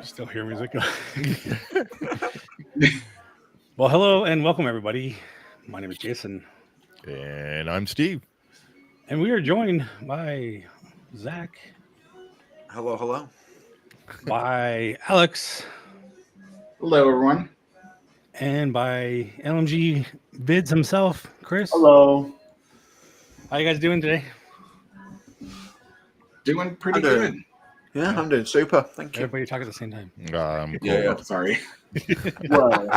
Still hear music. Well, hello and welcome, everybody. My name is Jason, And I'm Steve. and we are joined by Zach, Hello, hello. by Alex, Hello, everyone. and by LMG Vids himself, Chris. Hello. How you guys doing today? Doing pretty I'm doing- good. Yeah, I'm doing super. Thank you. Everybody talk at the same time. Cool. Yeah. Oh, sorry. Well,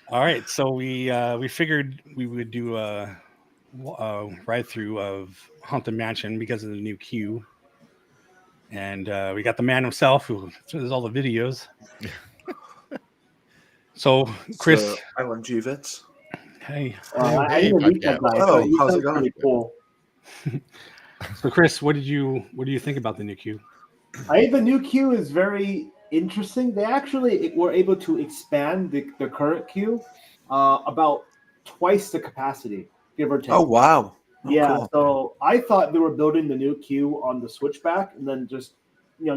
All right, so we figured we would do a ride through of Haunted Mansion because of the new queue, and we got the man himself who does all the videos. So, Chris, So, LMG Vids. hey. I Hey, didn't meet podcast. that guy. Oh, He how's it sounds going? pretty cool. So, Chris, what do you think about the new queue? I think the new queue is very interesting. They actually were able to expand the current queue about twice the capacity, give or take. Oh, wow. Oh, yeah. cool. So I thought they were building the new queue on the switchback and then just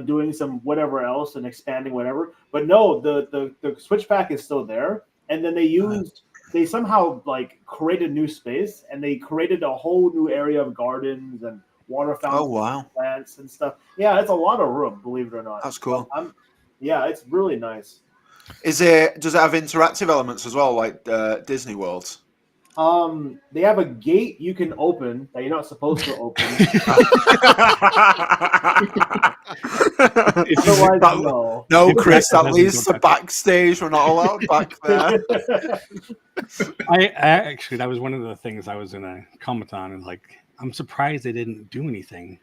doing some whatever else and expanding whatever. But no, the switchback is still there, and then they somehow like created new space and they created a whole new area of gardens and water Oh, fountains, wow. plants and stuff. Yeah, it's a lot of room, believe it or not. That's cool. Yeah, it's really nice. Does it have interactive elements as well, like Disney World? They have a gate you can open that you're not supposed to open. Otherwise, no. No, Chris, that Doesn't leads go to back. backstage. We're not allowed back there. I actually, that was one of the things I was in a Comic-Con, and like, I'm surprised they didn't do anything.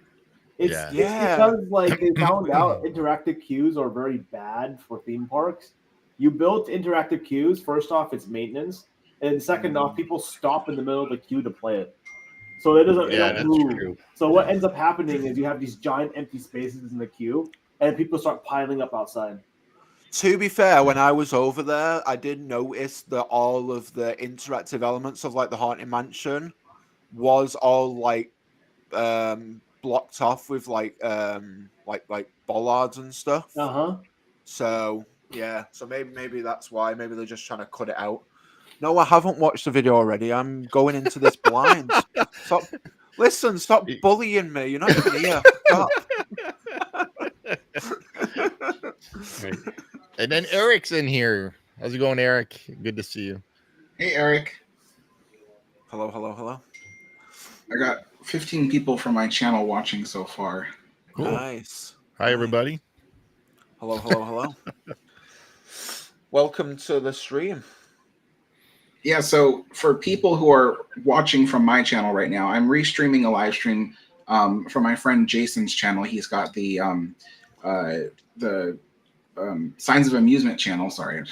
It's Yeah. because like they found out interactive queues are very bad for theme parks. You built interactive queues. First off, it's maintenance, and second off, people stop in the middle of the queue to play it, so it doesn't. Yeah, it that's don't move. true. So what ends up happening is you have these giant empty spaces in the queue, and people start piling up outside. To be fair, when I was over there, I did notice that all of the interactive elements of like the Haunted Mansion was all like blocked off with like bollards and stuff. Uh-huh. So yeah, so maybe that's why. Maybe they're just trying to cut it out. No, I haven't watched the video already. I'm going into this blind. Stop bullying me. You're not even here. Stop. Right. And then Eric's in here. How's it going, Eric? Good to see you. Hey, Eric. Hello, hello, hello. I got 15 people from my channel watching so far. Cool. Nice. Hi, everybody. Hello, hello, hello. Welcome to the stream. Yeah, so for people who are watching from my channel right now, I'm restreaming a live stream from my friend Jason's channel. He's got the Signs of Amusement channel. Sorry,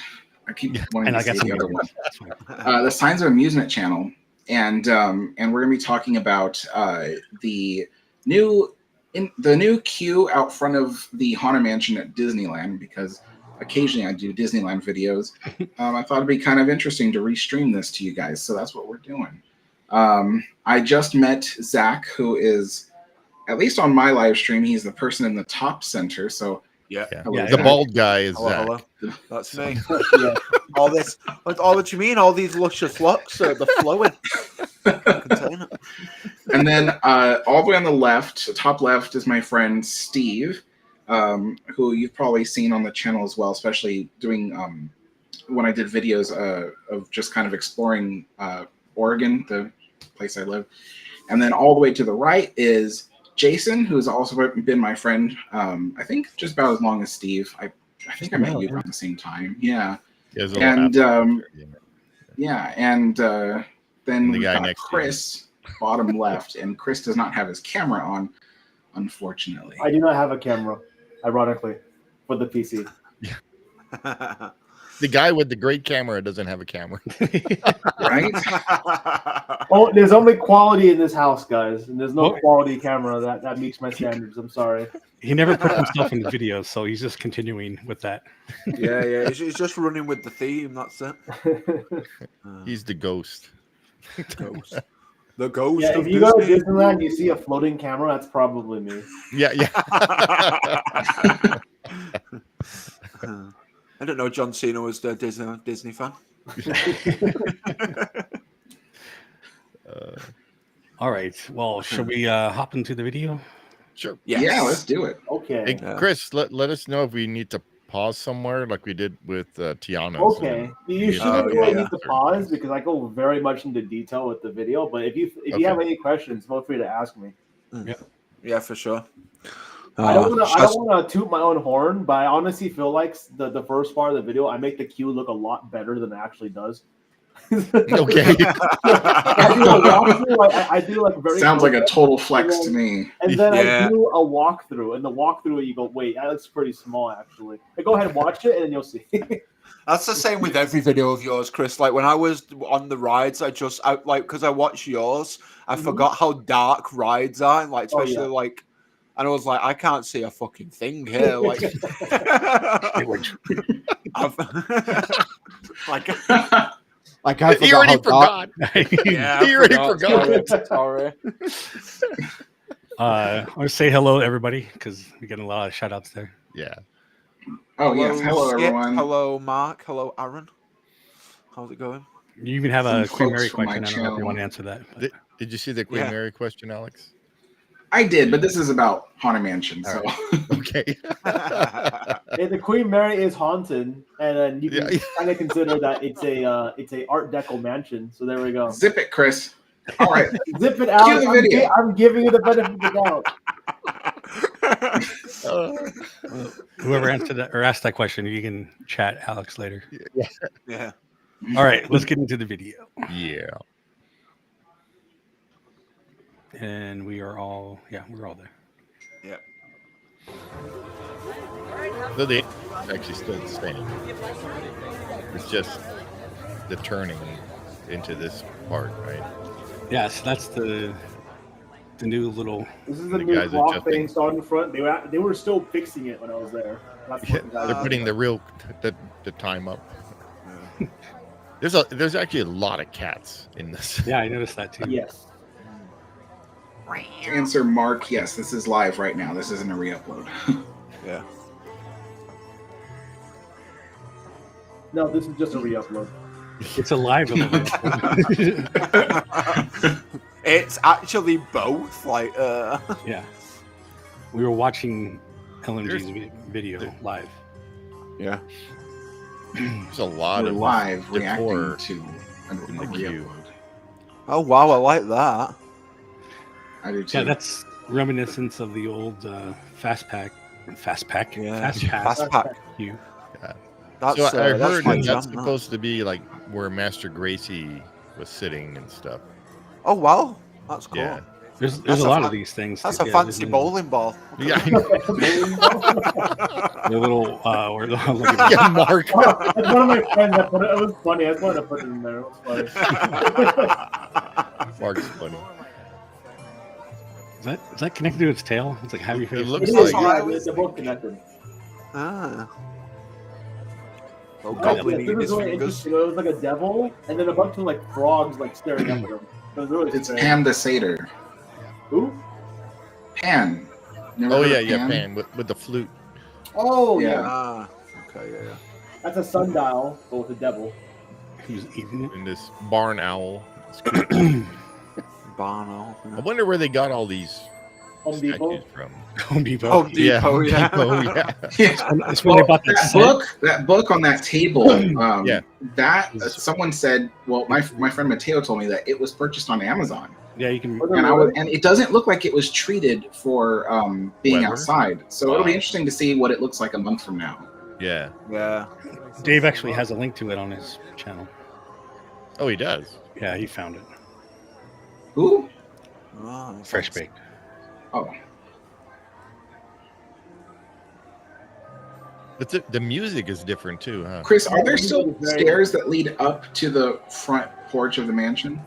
I keep wanting And to I got say the other one. That's fine. The Signs of Amusement channel, and we're gonna be talking about the new queue out front of the Haunted Mansion at Disneyland, because occasionally I do Disneyland videos. I thought it'd be kind of interesting to restream this to you guys, so that's what we're doing. I just met Zach, who is, at least on my live stream, he's the person in the top center. So Yeah. hello, Yeah, The Zach. bald guy is Hello, Zach. hello. That's me. Yeah. All this. What you mean? All these luscious locks, they're flowing. Can't contain it. And then all the way on the left, top left, is my friend Steve, who you've probably seen on the channel as well, especially doing when I did videos of just kind of exploring Oregon, the place I live. And then all the way to the right is Jason, who's also been my friend, I think just about as long as Steve. I think I met you around the same time. Yeah. There's a And lot. yeah, and then The we guy got next to Chris, bottom left, and Chris does not have his camera on, unfortunately. I do not have a camera, ironically, for the PC. The guy with the great camera doesn't have a camera. Right? Oh, there's only quality in this house, guys, and there's no What? quality camera that meets my standards. I'm sorry. He never put himself in the videos, so he's just continuing with that. yeah. He's just running with the theme. That's it. He's the ghost. Ghost. The ghost Yeah, of if you go to Disney. Disneyland and you see a floating camera, that's probably me. Yeah. I don't know. John Cena was the Disney fan. All right. Well, should we hop into the video? Sure. Yes. Yeah, let's do it. Okay. Hey, Yeah. Chris, let us know if we need to pause somewhere like we did with Tiana. Okay. You shouldn't yeah, really yeah. need to pause because I go very much into detail with the video. But if you Okay. have any questions, feel free to ask me. Yeah, for sure. I don't want to toot my own horn, but I honestly feel like the first part of the video, I make the queue look a lot better than it actually does. Okay. I do like very. Sounds like a quick, total flex to me. And then Yeah. I do a walkthrough, and the walkthrough you go, wait, that looks pretty small actually. But go ahead and watch it, and then you'll see. That's the same with every video of yours, Chris. Like when I was on the rides, because I watched yours, I forgot how dark rides are, and like especially like, and I was like, I can't see a fucking thing here. Like, Like I He already forgot. yeah, He already forgot. Sorry. I want to say hello, everybody, because we're getting a lot of shout outs there. Yeah. Oh, yes. Hello, Skip. everyone. Hello, Mark. Hello, Aaron. How's it going? You even have Some a Queen folks Mary from my question. I don't know if you channel. want to answer that. but- Did you see the Queen Yeah. Mary question, Alex? I did, but this is about Haunted Mansion. So Okay. Yeah, the Queen Mary is haunted, and then you can Yeah. kind of consider that it's a Art Deco mansion. So there we go. zip it, Chris. All right. Zip it out. the video. I'm giving you the benefit of the doubt. Whoever answered that or asked that question, you can chat Alex later. Yeah. All right, let's get into the video. Yeah. And we're all there. Yeah. So they actually still the same. It's just the turning into this part, right? Yes, that's the new little. This is the The new guys clock adjusting. they installed in front. They were still fixing it when I was there. That's what the guys They're putting the real the time up. There's actually a lot of cats in this. Yeah, I noticed that too. Yes. To answer Mark, yes, this is live right now. This isn't a re-upload. Yeah. No, this is just a re-upload. It's a live event. It's actually both. Like, Yeah, we were watching LMG's video live. yeah. There's a lot We're of live decor reacting to a in the re-upload. queue. Oh wow, I like that. I do too. Yeah, that's reminiscence of the old fast pass Fast pack. queue. That's, So I that's heard my that jam, that's that. supposed to be like where Master Gracie was sitting and stuff. Oh wow, that's cool. Yeah. There's That's a a lot fa- of these things. That's too. a Yeah, fancy there's bowling ball. Yeah, I know. The little where the look at Yeah, Mark. That's one of my friends that put it. It was funny. I just wanted to put it in there. It was funny. Mark's funny. is that connected to its tail? It's like how you It feel. looks It like is, yeah, they're both connected. Ah. Oh, This goblin eating was his really fingers. interesting. It was like a devil, and then a bunch of like frogs like staring up at him. It was really It's strange. Pan the Satyr. Who? Pan. Never Oh heard yeah, of yeah, Pan with the flute. Oh yeah. Yeah. Ah. Okay, yeah. That's a sundial, but with a devil. Who's eating it? And this barn owl. It's cool. Barno. I wonder where they got all these Home Depot. statues from. Home Depot. Home Depot, yeah. Depot, yeah. Yeah. That's where they bought that set. That book on that table. Yeah. That someone said. Well, my friend Mateo told me that it was purchased on Amazon, Yeah, you can. and it doesn't look like it was treated for being Weather? outside. So it'll be interesting to see what it looks like a month from now. Yeah. Yeah. Dave actually has a link to it on his channel. Oh, he does. Yeah, he found it. Who? Ah, Fresh baked. Oh, But the music is different too, huh? Chris, are there Yeah, still it's very- stairs that lead up to the front porch of the mansion?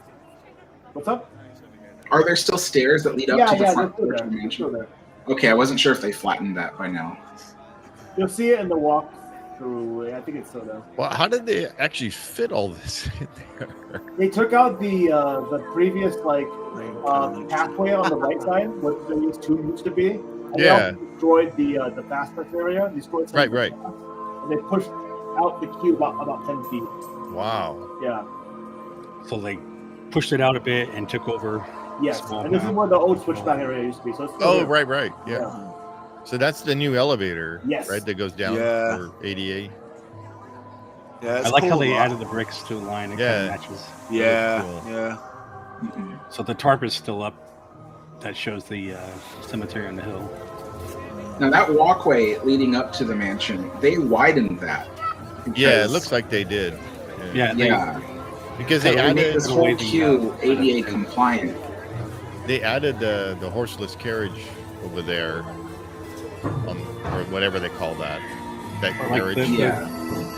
What's up? Are there still stairs that lead up to the Yeah, front they're still porch there. of the They're still mansion? there. Okay, I wasn't sure if they flattened that by now. You'll see it in the walk Thru. I think it's still there. Well, how did they actually fit all this in there? They took out the previous pathway on the right side, where these two used to be. And they Yeah. also destroyed the fast pass area. Destroyed some of the Right. paths, and they pushed out the queue about 10 feet. Wow. Yeah. So they pushed it out a bit and took over. Yes. Small And this is map. where the old switchback area used to be. So it's still Oh, there. right. Yeah. So that's the new elevator, Yes. right? That goes down Yeah. for ADA. Yeah, I it's like how cool, they that. added the bricks to the line. It Yeah. kind of matches. Yeah, cool. yeah. So the tarp is still up. That shows the cemetery on the hill. Now that walkway leading up to the mansion, they widened that. Yeah, it because- looks like they did. Yeah, Yeah, Because they they made added this whole queue ADA compliant. the horseless carriage over there, or whatever they call that. That Or like carriage. the- Yeah.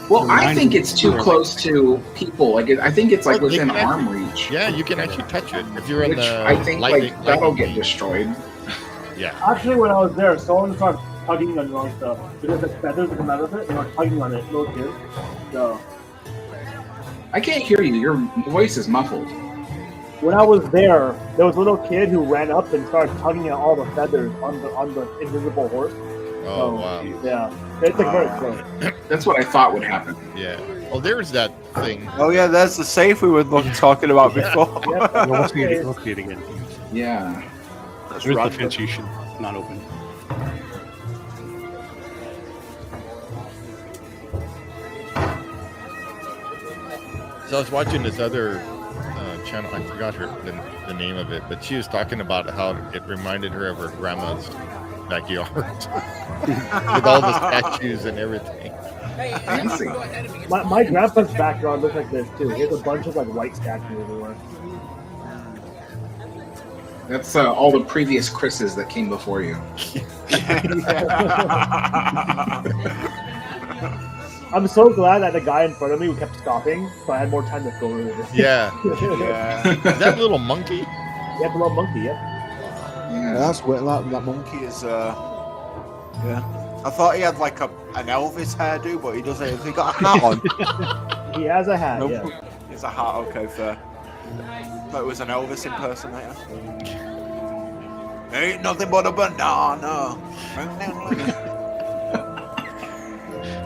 Well, I think it's too close to people. I think it's Well, they within can arm reach. Yeah, you can actually touch it if you're in Which the. I think lightning that'll get beam. destroyed. Yeah. Actually, when I was there, someone started tugging on your stuff. Because the feathers that come out of it, they were tugging on it, little kids. So I can't hear you. Your voice is muffled. when I was there was a little kid who ran up and started tugging at all the feathers on the invisible horse. Oh wow. Yeah, it's very close. That's what I thought would happen. Yeah. Oh, there's that thing. Oh yeah, there's the safe we were talking about Yeah. before. Yep. We'll see it again. Yeah. That's There's the random. fence you should not open. So I was watching this other channel. I forgot the name of it, but she was talking about how it reminded her of her grandma's backyard with all the statues and everything. Fancy. My grandpa's backyard looks like this too. He has a bunch of white statues everywhere. That's all the previous Chris's that came before you. I'm so glad that the guy in front of me kept stopping, so I had more time to film it. Yeah. Yeah. That little monkey. Yeah, the little monkey, yeah. Yeah, that's weird. That monkey is. Yeah. I thought he had an Elvis hairdo, but he doesn't. Has he got a hat on? He has a hat, Nope. yeah. It's a hat. Okay, fair. Thought it was an Elvis impersonator. Ain't nothing but a banana.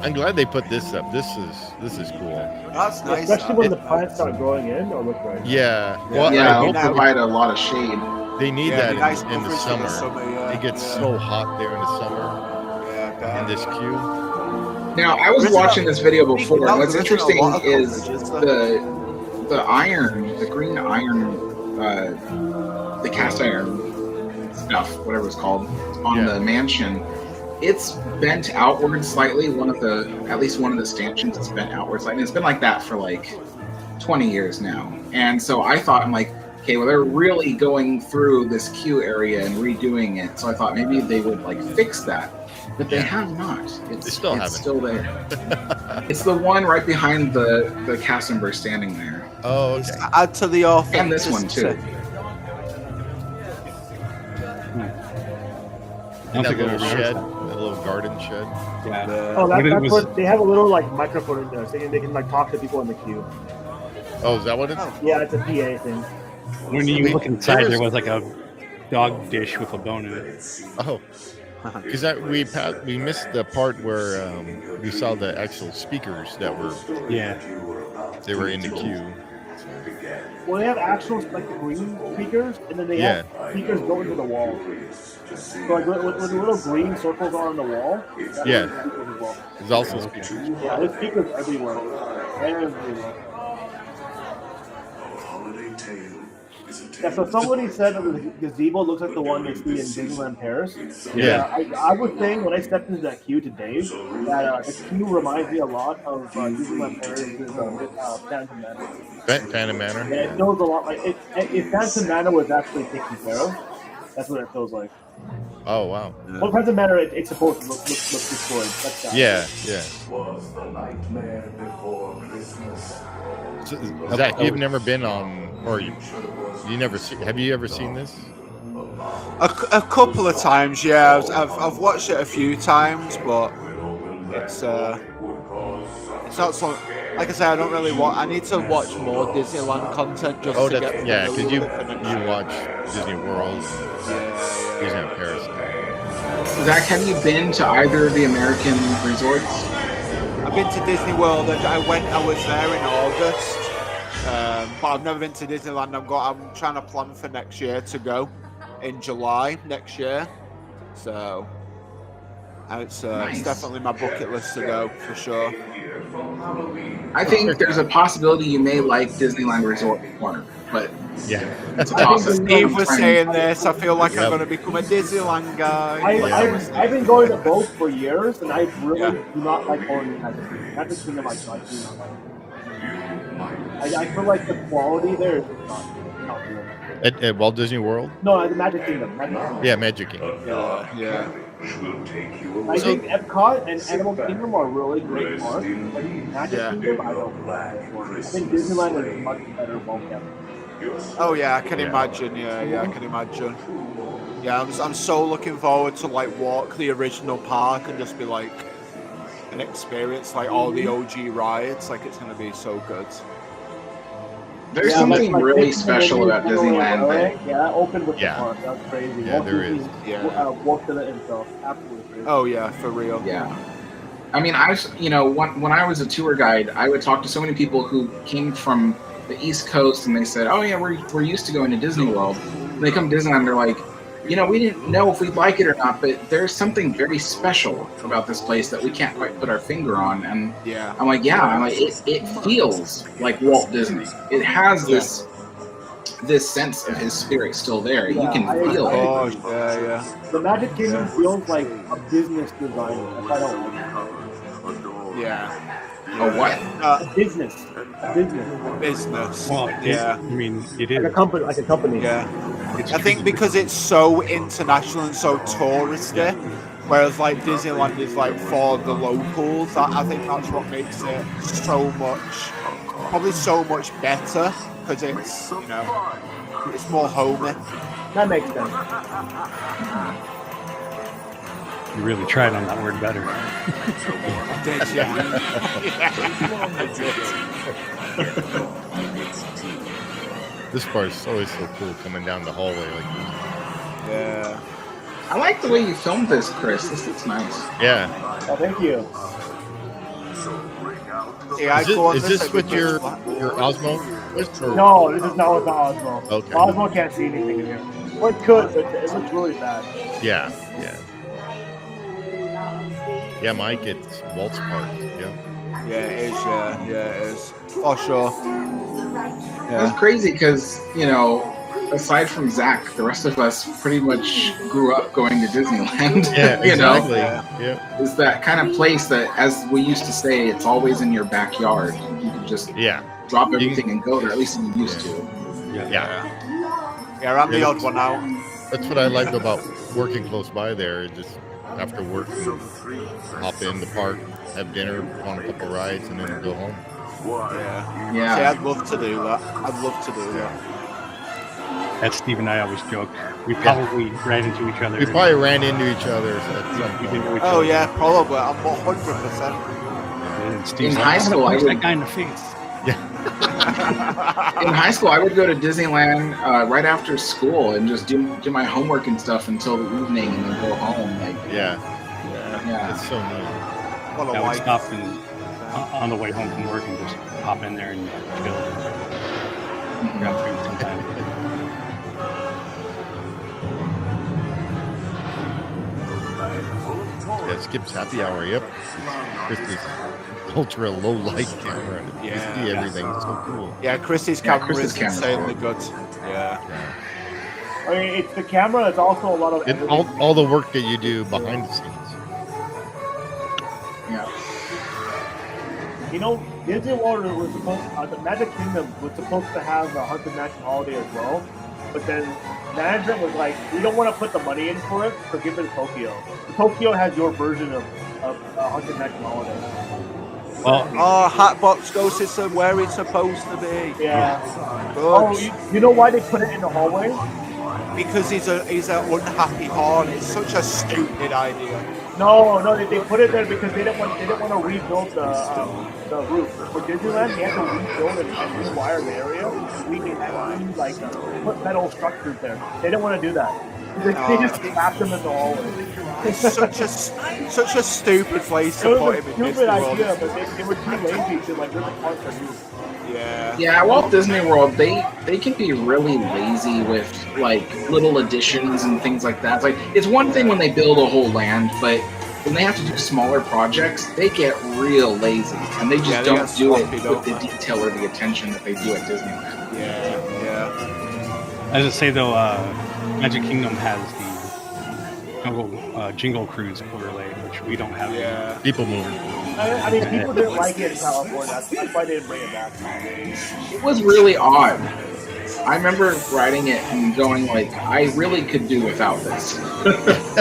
I'm glad they put this up. This is cool. That's nice. Especially when the plants start growing in, it'll look right. Yeah. Well, Yeah, I it'll hope provide a lot of shade. they need Yeah, that be nice in the coverage for summer. yeah. It gets yeah. so hot there in the summer Yeah, in this queue. Now, I was Original- watching this video before, and what's Original interesting water is coverage, isn't it? the iron, the green iron, the cast iron stuff, whatever it's called, on Yeah. the mansion. It's bent outward slightly. At least one of the stanchions is bent outward slightly. It's been like that for 20 years now. And so I thought, I'm like, okay, well, they're really going through this queue area and redoing it. So I thought maybe they would fix that. But they have not. It's still haven't. still there. It's the one right behind the Cassenberg standing there. Oh, okay. Add to the authenticity. And this one too. And that think I little remember shed, that. that little garden shed. Yeah. Oh, What it that's was- what they have a little microphone in there, so they can talk to people in the queue. Oh, is that what it is? Yeah, it's a PA thing. When you look inside, There's- there was a dog dish with a bone in it. Oh, because we missed the part where we saw the actual speakers that Yeah. they were in the queue. Well, they have actual green speakers, and then they have speakers go into the wall. So with the little green circles on the wall. That's Yeah. the speakers as well. There's also speakers. Yeah, there's speakers everywhere. Everywhere. Yeah, so somebody said that the gazebo looks like the one they see in Disneyland Paris. Yeah. I was saying when I stepped into that queue today that the queue reminds me a lot of Disneyland Paris' Phantom Manor. Phantom Manor. And it feels a lot like if Phantom Manor was actually taken care of, that's what it feels like. Oh wow. Well, Phantom Manor, it's supposed to look destroyed. That's that. Yeah. So, Zach, you've never been on, or you never see? Have you ever seen this? A couple of times, yeah. I've watched it a few times, but it's It's not so. Like I say, I don't really want. I need to watch more Disneyland content just Oh, to that's get. yeah, because familiar you with it next year. watch Disney World, Yeah. Disneyland Paris. Zach, have you been to either of the American resorts? I've been to Disney World. I was there in August, but I've never been to Disneyland. I'm trying to plan for next year to go in July next year. So it's Nice. definitely my bucket list to go for sure. I think there's a possibility you may like Disneyland Resort more, but Yeah, it's a I think toss-up. Steve was I'm trying- saying this. I feel like Yep. I'm going to become a Disneyland guy. I've been going to both for years, and I really Yeah. do not like going to Magic Kingdom. Magic Kingdom, I do not like. I feel like the quality there is not good. at Walt Disney World. No, at the Magic Kingdom. Magic Kingdom. Yeah, Magic Kingdom. Yeah. I think Epcot and Animal Kingdom are really great parks, but Magic Yeah. Kingdom, I don't like. I think Disneyland is much better well kept. Oh yeah, I can Yeah. imagine. Yeah, I can imagine. Yeah, I'm so looking forward to like walk the original park and just be like an experience like all the OG rides. Like it's gonna be so good. There's Yeah, something like really Disney special about Disneyland that Yeah, that opened with Yeah. the park. That's crazy. Yeah, Walt there Disney, is. Yeah. Walked in it himself. Absolutely crazy. Oh yeah, for real. Yeah. I mean, when I was a tour guide, I would talk to so many people who came from the East Coast and they said, oh, yeah, we're used to going to Disney World. And they come to Disneyland, they're like, we didn't know if we'd like it or not, but there's something very special about this place that we can't quite put our finger on. And Yeah. I'm like, it feels like Walt Disney. It has this sense of his spirit still there. You Yeah, can I feel agree. it. Oh yeah. The Magic Kingdom feels like a business designer. If I don't like Yeah. Oh, what? a business. Business. Well, Yeah. I mean, it Like a is. company. Yeah. I think because it's so international and so touristy, whereas like Disneyland is like for the locals. I think that's what makes it probably so much better because it's it's more homey. That makes sense. You really tried on that word better. Did you? I This part is always so cool coming down the hallway like this. Yeah. I like the way you filmed this, Chris. This looks nice. Yeah. Oh, thank you. Yeah, Is this with your Osmo? Or- No, this is not with the Osmo. Okay. Osmo can't see anything in here. Well, it could, but it looks really bad. Yeah. Yeah, Mike, it's Walt's part. Yeah. Yeah, it is. Yeah, it is. For sure. That's crazy because, aside from Zach, the rest of us pretty much grew up going to Disneyland. Yeah, exactly. Yeah. It's that kind of place that, as we used to say, it's always in your backyard. You can just drop everything and go there, at least you used to. Yeah. Yeah, I'm the odd one out. That's what I like about working close by there. Just after work, hop in the park, have dinner, go on a couple rides, and then go home. Yeah. See, I'd love to do that. As Steve and I always joke, we probably ran into each other. We probably ran into each other. So at some We point. didn't know each Oh other. yeah, probably. I'm 100%. And Steve's In like, high "I'm school, gonna I punch would- that guy in the face." In high school, I would go to Disneyland right after school and just do my homework and stuff until the evening and then go home. Like, Yeah. yeah. It's so neat. What a I would life. stop and on the way home from work and just hop in there and chill and grab food sometime. Yeah, Skip's happy hour. Yep. Christie's ultra low light camera. You Yeah. see everything. It's so cool. Yeah, Chrissy's Yeah, camera Chrissy's is camera's insanely cool. good. Yeah. I mean, it's the camera. It's also a lot of And all the work that you do behind the scenes. Yeah. Disney World was supposed, the Magic Kingdom was supposed to have a Haunted Mansion holiday as well, but then management was like, we don't want to put the money in for it, so give it to Tokyo. Tokyo has your version of Haunted Mansion holiday. Well, Oh, Hatbox Ghost is where it's supposed to be. Yeah. Good. Oh, you know why they put it in the hallway? because he's an unhappy horn. It's such a stupid idea. No, they put it there because they didn't want to rebuild the roof for Disneyland. They had to rebuild and rewire the area. Put metal structures there. They didn't want to do that. They just slapped them in the hallway. It's such a stupid place It to was put a him in stupid Disney World. idea, but they were too lazy to like really parts their roof. Yeah. Yeah, Walt Disney World, they can be really lazy with like little additions and things like that. Like it's one thing when they build a whole land, but when they have to do smaller projects, they get real lazy and they just don't do it with the detail or the attention that they do at Disneyland. Yeah. I was just say though, Magic Kingdom has the Jingle Cruise overlay, which we don't have. Yeah. People moving. I mean, people didn't like it in California. That's why they didn't bring it back. It was really odd. I remember writing it and going like, I really could do without this.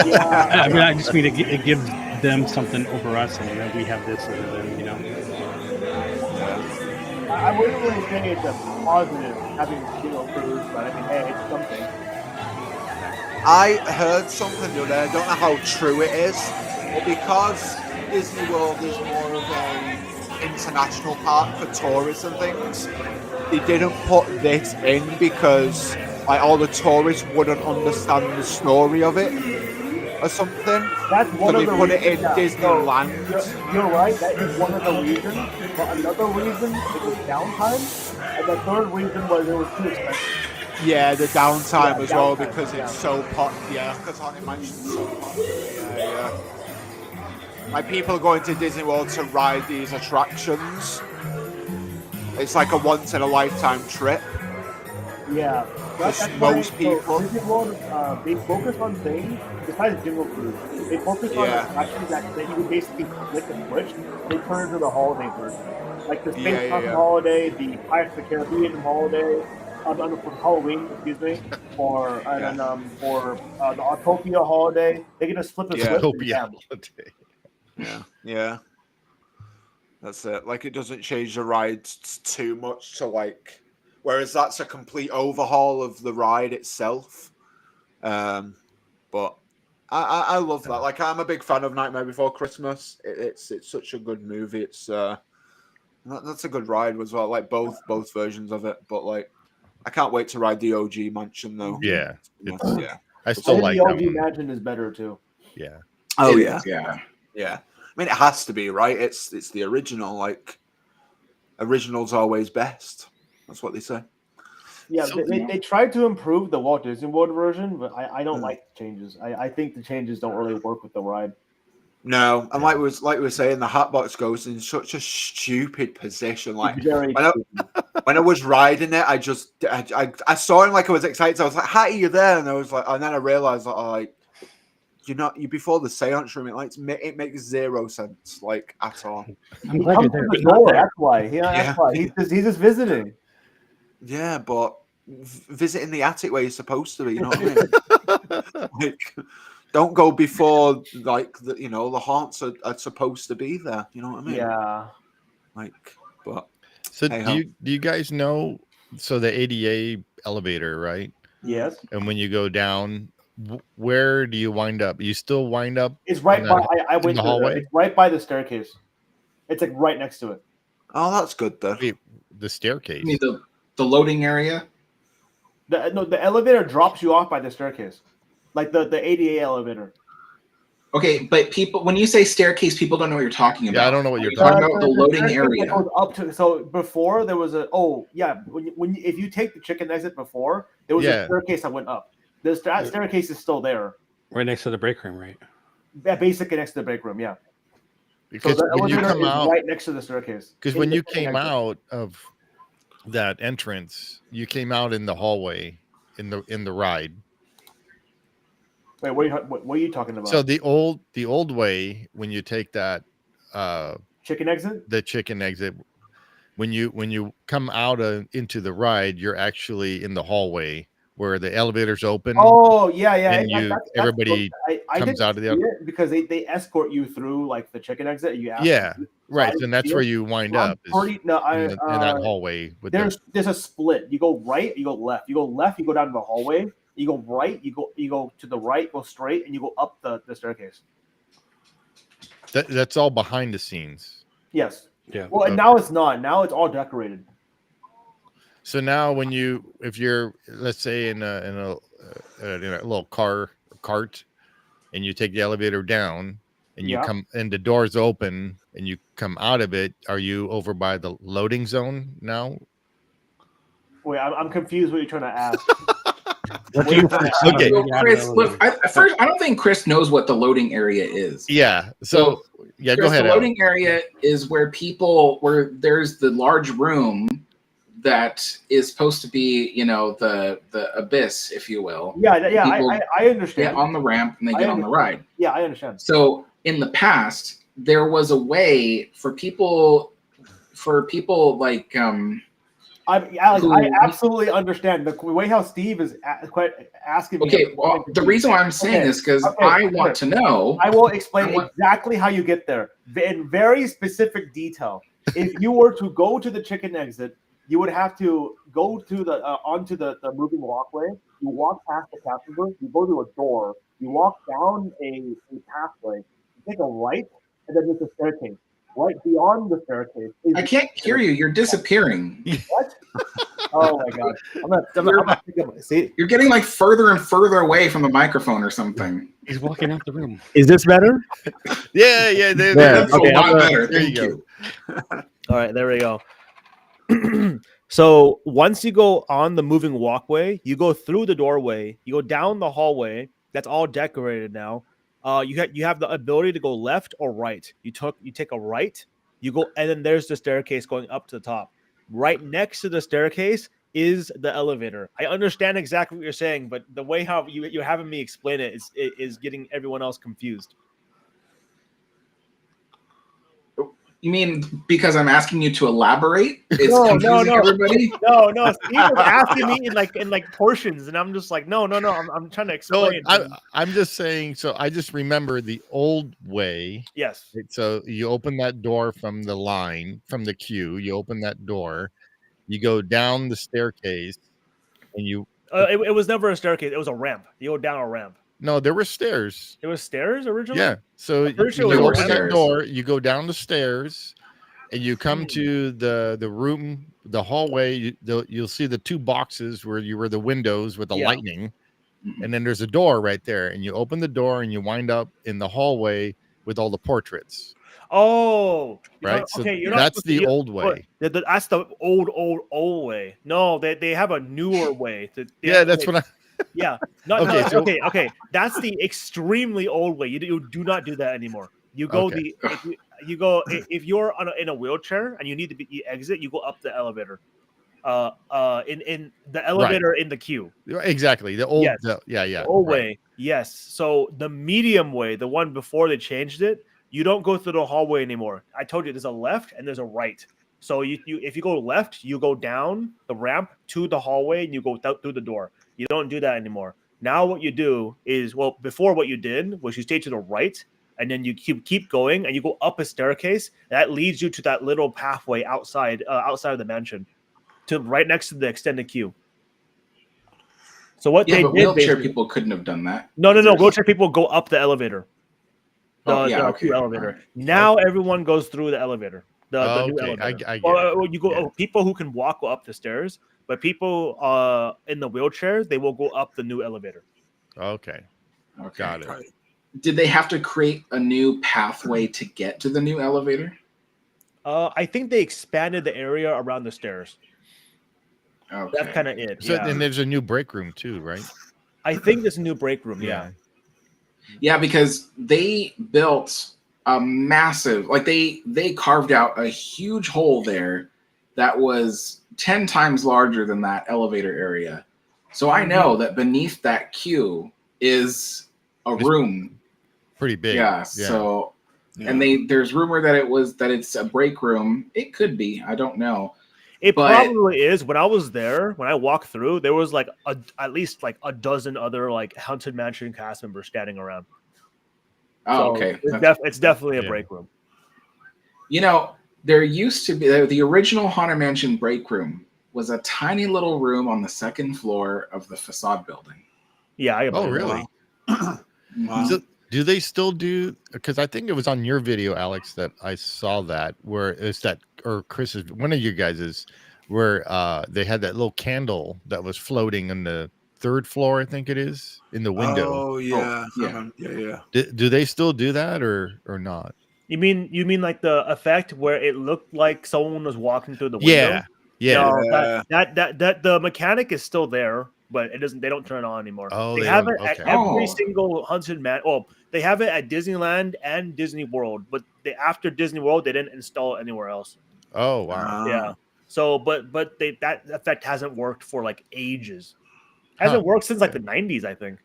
Yeah. I mean, I just mean it gives them something over us, and then we have this over them, you know. I wouldn't really say it's a positive having Jingle Cruise, but I mean, hey, it's something. I heard something the other day. I don't know how true it is, but because Disney World is more of an international park for tourists and things, they didn't put this in because like all the tourists wouldn't understand the story of it or something. That's one So of they the put it in reasons, Disneyland. You're right. That is one of the reasons. But another reason it was downtime, and the third reason was it was too expensive. Yeah, the downtime as well downtime, because it's so popular. Yeah, because Haunted Mansion's so popular. Yeah. Like people going to Disney World to ride these attractions. It's like a once in a lifetime trip. Yeah, that's most why, people. So Disney World, they focus on things besides Jingle Cruise. They focus on attractions that you can basically click and switch. They turn into the holiday version, like the Space Mountain holiday, the Pirates of the Caribbean holiday. For Halloween, excuse me, or the Autopia holiday, they can just flip a switch. Autopia holiday. Yeah. That's it. Like it doesn't change the rides too much to like, whereas that's a complete overhaul of the ride itself. But I love that. Like I'm a big fan of Nightmare Before Christmas. It's such a good movie. It's that's a good ride as well. Like both versions of it, but like. I can't wait to ride the OG mansion though. Yeah. Yeah. I still like the that OG one. mansion is better too. Yeah. Oh Yeah. I mean, it has to be, right? It's the original. Like, original's always best. That's what they say. Yeah, they tried to improve the Walt Disney World version, but I don't like the changes. I think the changes don't really work with the ride. No, and like we were saying, the Hatbox goes in such a stupid position. Like when I was riding it, I saw him like I was excited. I was like, "Hattie, you there?" And I was like, and then I realized that you're before the seance room. It makes zero sense, like at all. I'm glad you're there. That's why. That's why he's just visiting. Yeah, but visiting the attic where you're supposed to be. You know what I mean? Like. Don't go before like the the haunts are supposed to be there. You know what I mean? Yeah. Like, but so do you guys know? So the ADA elevator, right? Yes. And when you go down, where do you wind up? You still wind up? It's right by. I went the hallway. It's right by the staircase. It's like right next to it. Oh, that's good then. Wait, the staircase. You mean the loading area? The elevator drops you off by the staircase. Like the ADA elevator. Okay, but people, when you say staircase, people don't know what you're talking about. Yeah, I don't know what you're talking about. The loading area. Goes up to, so before there was if you take the chicken exit before, there was a staircase that went up. The staircase is still there. Right next to the break room, right? Yeah, basically next to the break room. Yeah. Because so the when you elevator come is out, right next to the staircase. Because when you came out of that entrance, you came out in the hallway in the ride. Wait, what are you talking about? So the old way, when you take that chicken exit, the chicken exit, when you come out into the ride, you're actually in the hallway where the elevator's open. Oh yeah. And everybody comes out of the elevator because they escort you through like the chicken exit. Right, and that's where you wind up. In that hallway. There's a split. You go right, you go left. You go left, you go down to the hallway. You go right, you go to the right, go straight, and you go up the staircase. That's all behind the scenes. Yes. Yeah. Well, and Okay. now it's not. Now it's all decorated. So now, if you're, let's say, in a little cart, and you take the elevator down, and you Yeah. come, and the doors open, and you come out of it, are you over by the loading zone now? Wait, I'm confused. What you're trying to ask? What do Wait, you okay. foresee? Okay. So when you're out of the Chris, look, elevator? at first, I don't think Chris knows what the loading area is. Yeah. So yeah, go Chris, ahead. the Al. loading area is where there's the large room that is supposed to be, the abyss, if you will. Yeah, yeah. People I understand. get on the ramp and they I get on the understand. ride. Yeah, I understand. So in the past, there was a way for people like Alex, who- I absolutely understand the way how Steve is quite asking me. okay. Well, the reason why I'm saying Okay, this because okay, I want to know. I will explain I want- exactly how you get there in very specific detail. If you were to go to the chicken exit, you would have to go to the onto the moving walkway. You walk past the passenger. You go to a door. You walk down a pathway. You take a right, and then there's a staircase. Right beyond the staircase is I can't hear you. You're disappearing. what? Oh my god! I'm not see. You're getting like further and further away from the microphone or something. He's walking out the room. Is this better? Yeah. There. That's Okay, a lot I'm better. there Thank you you. All right, there we go. So once you go on the moving walkway, you go through the doorway, you go down the hallway. That's all decorated now. You have the ability to go left or right. You take a right, you go, and then there's the staircase going up to the top. Right next to the staircase is the elevator. I understand exactly what you're saying, but the way how you're having me explain it is getting everyone else confused. You mean because I'm asking you to elaborate? It's No, confusing no. everybody. No. Steve was asking me in like portions, and I'm just like, no. I'm trying to So explain. I'm just saying. So I just remember the old way. Yes. So you open that door from the queue. You open that door. You go down the staircase, and you. It was never a staircase. It was a ramp. You go down a ramp. No, there were stairs. It was stairs originally. Yeah. So I'm pretty sure you it was open that stairs. door, you go down the stairs, and you come to the room, the hallway. You'll see the two boxes where you were the windows with the Yeah. lightning, and then there's a door right there, and you open the door and you wind up in the hallway with all the portraits. Oh, Right. that's the old way. That's the old way. No, they have a newer way. Yeah, that's what I. Yeah. Okay. That's the extremely old way. You do not do that anymore. You go Okay. if you're in a wheelchair and you need to you exit, you go up the elevator. In the elevator in the queue. Exactly. The old. Yes. Yeah. The old right. way. Yes. So the medium way, the one before they changed it, you don't go through the hallway anymore. I told you there's a left and there's a right. So if you go left, you go down the ramp to the hallway and you go through the door. You don't do that anymore. Now what you do is, well, before what you did was you stay to the right and then you keep going and you go up a staircase. That leads you to that little pathway outside of the mansion, to right next to the extended queue. So what Yeah, they but did, wheelchair people couldn't have done that. No. There's- Wheelchair people go up the elevator. The okay. queue elevator. All right. Now everyone goes through the elevator. The new Okay, elevator. I get Well, it. you go. Yeah. People who can walk go up the stairs, but people in the wheelchair, they will go up the new elevator. Okay. Okay. Got it. Did they have to create a new pathway to get to the new elevator? I think they expanded the area around the stairs. Okay. That's kind of it. So Yeah. and there's a new break room too, right? I think there's a new break room. Yeah. Yeah, because they built a massive, like they carved out a huge hole there that was 10 times larger than that elevator area. So I know that beneath that queue is a room. Pretty big. Yeah. So and there's rumor that it's a break room. It could be. I don't know. It But- probably is. When I was there, when I walked through, there was like at least like a dozen other like Haunted Mansion cast members standing around. Oh, So okay. It's definitely a Yeah. break room. You know, there used to be the original Haunted Mansion break room was a tiny little room on the second floor of the facade building. Yeah, I Oh, believe that. really? Wow. So, do they still do? Because I think it was on your video, Alex, that I saw that where it's that, or Chris's, one of you guys's, where they had that little candle that was floating on the 3rd floor, I think it is, in the window. Oh yeah, yeah. yeah. Do they still do that or not? You mean like the effect where it looked like someone was walking through the window? Yeah. No, Yeah. that the mechanic is still there, but it doesn't. They don't turn it on anymore. Oh, They they have don't. it at Okay. every Oh. single Haunted Man. Well, they have it at Disneyland and Disney World, but after Disney World, they didn't install it anywhere else. Oh, wow. Yeah. So, but that effect hasn't worked for like ages. Huh. Hasn't worked since like the 90s, I think.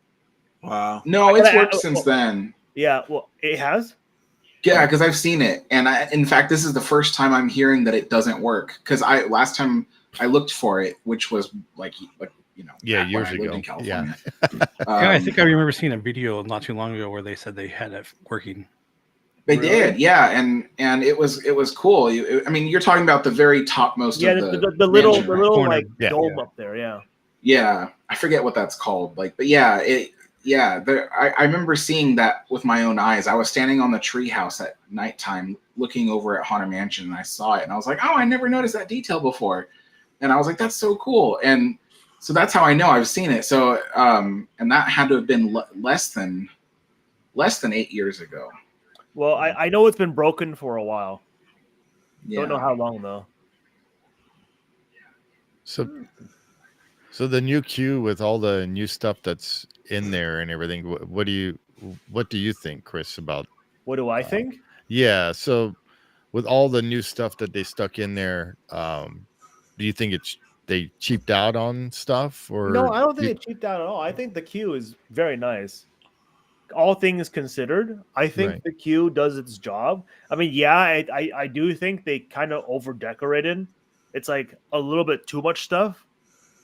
Wow. No, it's gotta- worked since then. Yeah, well, it has. Yeah, because I've seen it, and in fact, this is the first time I'm hearing that it doesn't work. Because last time I looked for it, which was like you know, Yeah, back when years I lived ago. in California. Yeah, I think I remember seeing a video not too long ago where they said they had it working. They Really? did, yeah, and it was cool. I mean, you're talking about the very topmost Yeah, of the little mansion, right? Corner. like Yeah. dome up there. Yeah. Yeah, I forget what that's called. Like, but yeah, I remember seeing that with my own eyes. I was standing on the treehouse at nighttime, looking over at Haunted Mansion, and I saw it, and I was like, "Oh, I never noticed that detail before," and I was like, "That's so cool." And so that's how I know I've seen it. So, and that had to have been less than 8 years ago. Well, I know it's been broken for a while. Yeah. Don't know how long though. So the new queue with all the new stuff that's in there and everything, what do you think, Chris, about? What do I think? Yeah, so with all the new stuff that they stuck in there, do you think they cheaped out on stuff, or No, I don't think it cheaped out at all. I think the queue is very nice. All things considered, I think Right. the queue does its job. I mean, yeah, I do think they kind of over decorated. It's like a little bit too much stuff.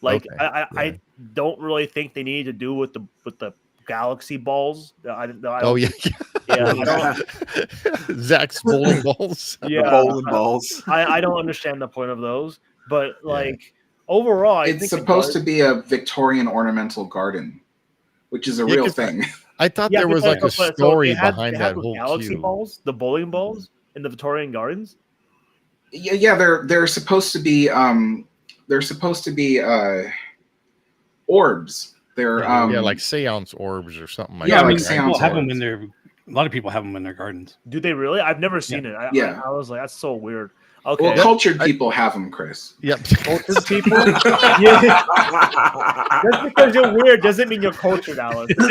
Like Okay, I don't really think they need to do with the galaxy balls. I Oh yeah, yeah, I don't. Zach's bowling balls. The Yeah, bowling balls. I don't understand the point of those. But like overall, I It's think supposed to be a Victorian ornamental garden, which is a real 'cause thing. I thought Yeah, there was like a so story they had behind those that whole galaxy queue. balls, the bowling balls in the Victorian Gardens. Yeah, they're supposed to be orbs. They're Yeah, like seance orbs or something like Yeah, that. like I mean, right? people seance have them orbs. in their. A lot of people have them in their gardens. Do they really? I've never seen it. Yeah. I was like, that's so weird. Okay, well, cultured people have them, Chris. Yep. cultured people. Yeah. Just because you're weird doesn't mean you're cultured, Alice. And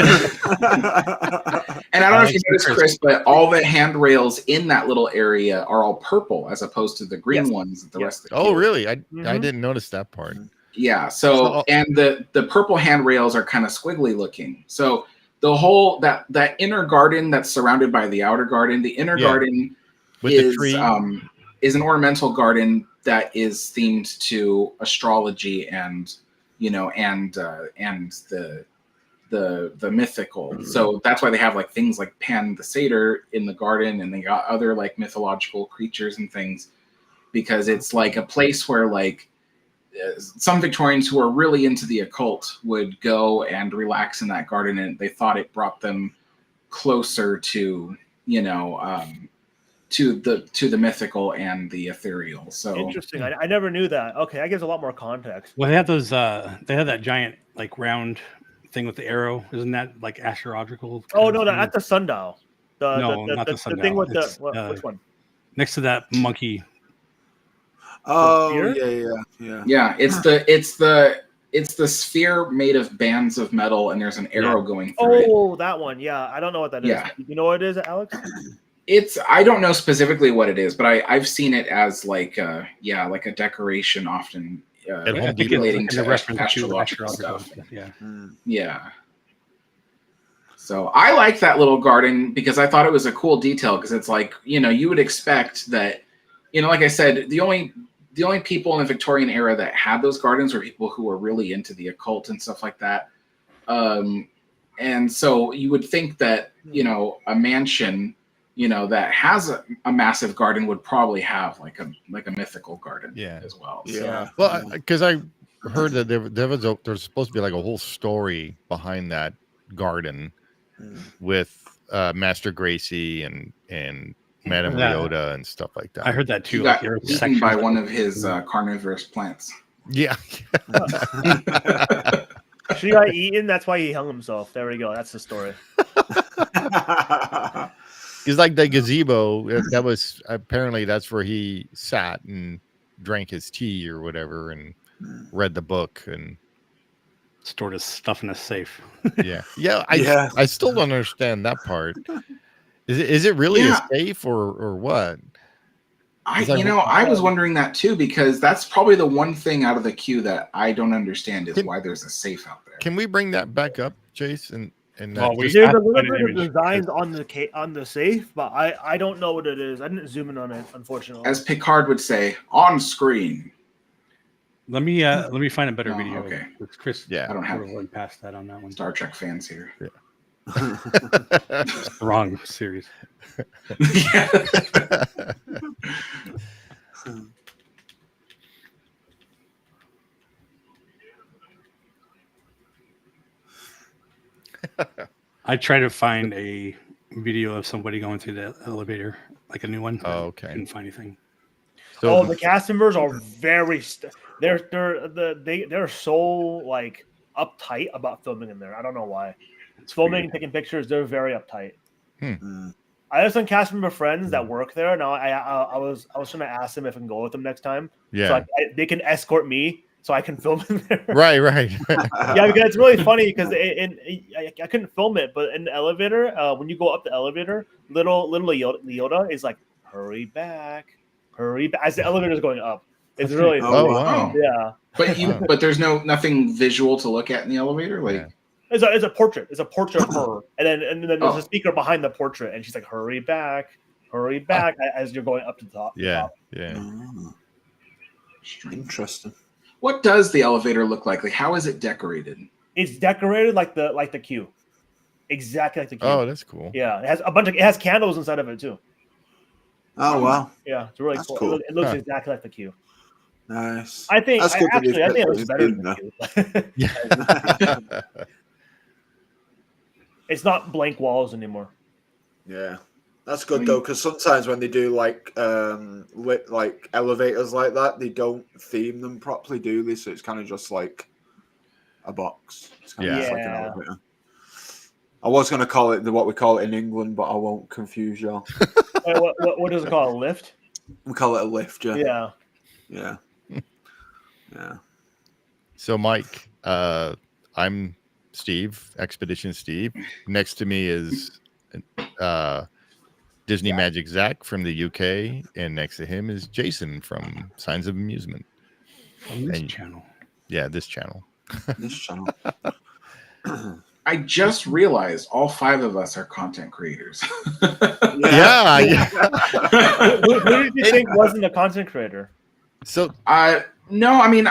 I don't know if you noticed, Chris, but all the handrails in that little area are all purple as opposed to the green Yes. ones that the Yes. rest of the Oh, queue. really? I Mhm. didn't notice that part. Yeah. So- So and the purple handrails are kind of squiggly looking. So the whole that inner garden that's surrounded by the outer garden, the inner Yeah. garden With the is tree. is an ornamental garden that is themed to astrology and the mythical. So that's why they have like things like Pan the Satyr in the garden, and they got other like mythological creatures and things, because it's like a place where like some Victorians who are really into the occult would go and relax in that garden, and they thought it brought them closer to to the mythical and the ethereal. So Interesting. I never knew that. Okay, that gives a lot more context. Well, they have those. They have that giant like round thing with the arrow. Isn't that like astrological? Oh kind no, of thing? that's the sundial. No, not the thing sundial. with the It's, which one? Next to that monkey. Oh Sphere? yeah. yeah, it's the sphere made of bands of metal, and there's an arrow going through it. Oh, that one. Yeah, I don't know what that is. Yeah. You know what it is, Alex? I don't know specifically what it is, but I've seen it as like a decoration often. At I Home think Depot. it's relating like to a reference to astrological astrological stuff. Yeah. Yeah. So I like that little garden because I thought it was a cool detail, because it's like, you would expect that, like I said, the only people in the Victorian era that had those gardens were people who were really into the occult and stuff like that. And so you would think that, a mansion, that has a massive garden would probably have like a mythical garden Yeah. as well. Yeah. Well, because I heard that there's supposed to be like a whole story behind that garden with Master Gracie and Madame Yeah. Leota and stuff like that. I heard that too. He Like got there were eaten sections by of one it. of his carnivorous plants. Yeah. She got eaten. That's why he hung himself. There we go. That's the story. He's like the gazebo. That was apparently that's where he sat and drank his tea or whatever and read the book and Stored his stuff in a safe. yeah. I Yeah. still don't understand that part. Is it really Yeah. a safe or what? I Is that- I was wondering that too, because that's probably the one thing out of the queue that I don't understand is why there's a safe out there. Can we bring that back up, Chase? And Well, we just- There's a have to little find an bit of image. designs on the safe, but I don't know what it is. I didn't zoom in on it, unfortunately. As Picard would say, on screen. Let me find a better Oh, video. okay. It's Chris. Yeah. I don't have We're way past that on that one. Star Trek fans here. Wrong series. Yeah. I tried to find a video of somebody going through the elevator, like a new one. Oh, okay. Couldn't find anything. So The cast members are very they're so like uptight about filming in there. I don't know why. It's Filming, weird. taking pictures, they're very uptight. Mm. I have some cast member friends that work there. Now I was trying to ask them if I can go with them next time. yeah. So they can escort me so I can film in there. Right. Yeah, because it's really funny because I couldn't film it, but in the elevator, when you go up the elevator, little Leota is like, hurry back, as the elevator is going up. It's really Oh, funny. wow. Yeah. But there's nothing visual to look at in the elevator, like. Yeah. It's a portrait. It's a portrait of her, and then there's Oh. a speaker behind the portrait, and she's like, hurry back, as you're going up to the top. Yeah. Mm. Interesting. What does the elevator look like? Like, how is it decorated? It's decorated like the queue, exactly like the queue. Oh, that's cool. Yeah, it has candles inside of it too. Oh wow, Yeah, it's really That's cool. cool. It looks Huh. exactly like the queue. nice. I think That's good that actually, I think it looks it's better in than there. the queue. It's not blank walls anymore. Yeah, that's good though, because sometimes when they do like lit like elevators like that, they don't theme them properly, do they? So it's kind of just like a box. It's kind of just like an Yeah. elevator. I was going to call it what we call it in England, but I won't confuse y'all. What does it call? A lift? We call it a lift. Yeah. Yeah. Yeah. Yeah. So, Mike, I'm Steve, Expedition Steve. Next to me is Disney Magic Zach from the UK, and next to him is Jason from Signs of Amusement. On this And- channel. Yeah, this channel. This channel. I just realized all 5 of us are content creators. Yeah. Who did you think wasn't a content creator? So, No, I mean,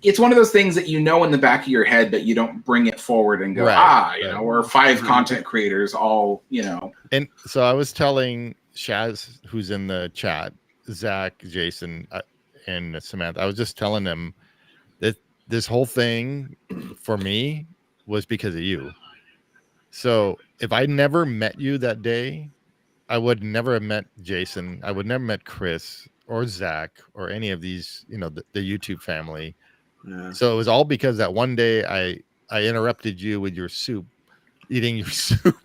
it's one of those things that you know in the back of your head, but you don't bring it forward and go, Right. we're 5 content creators, all, and so I was telling Shaz, who's in the chat, Zach, Jason, and Samantha, I was just telling them that this whole thing for me was because of you. So if I never met you that day, I would never have met Jason. I would never met Chris or Zach or any of these, the YouTube family. Yeah. So it was all because that one day I interrupted you with your soup, eating your soup.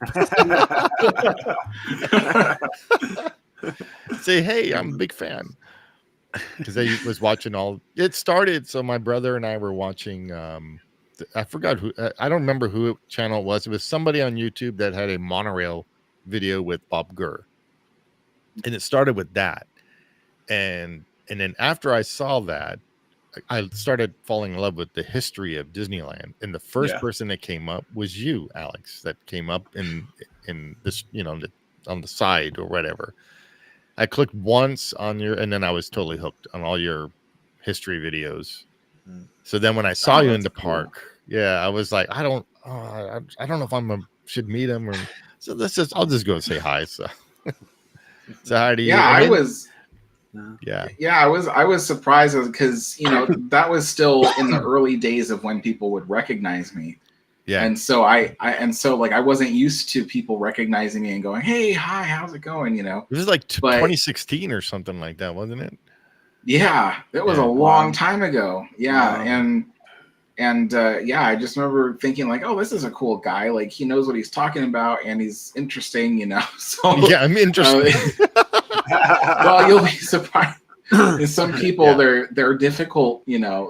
Say, hey, I'm a big fan. Because I was watching it started. So my brother and I were watching, I forgot who, I don't remember who channel it was. It was somebody on YouTube that had a monorail video with Bob Gurr. And it started with that. And then after I saw that, I started falling in love with the history of Disneyland. And the first person that came up was you, Alex, that came up in this, on the side or whatever. I clicked once on and then I was totally hooked on all your history videos. So then when I saw you in the park, I was like, I don't know if should meet him or so. I'll just go say hi. So, so hi to you. Yeah, Yeah. Yeah, I was surprised because that was still in the early days of when people would recognize me. Yeah. And so I wasn't used to people recognizing me and going, "Hey, hi, how's it going?" It was like 2016 or something like that, wasn't it? Yeah, it was a long time ago. Yeah, and I just remember thinking like, "Oh, this is a cool guy. Like he knows what he's talking about and he's interesting, So Yeah, I'm interested. well, you'll be surprised. Some people they're difficult,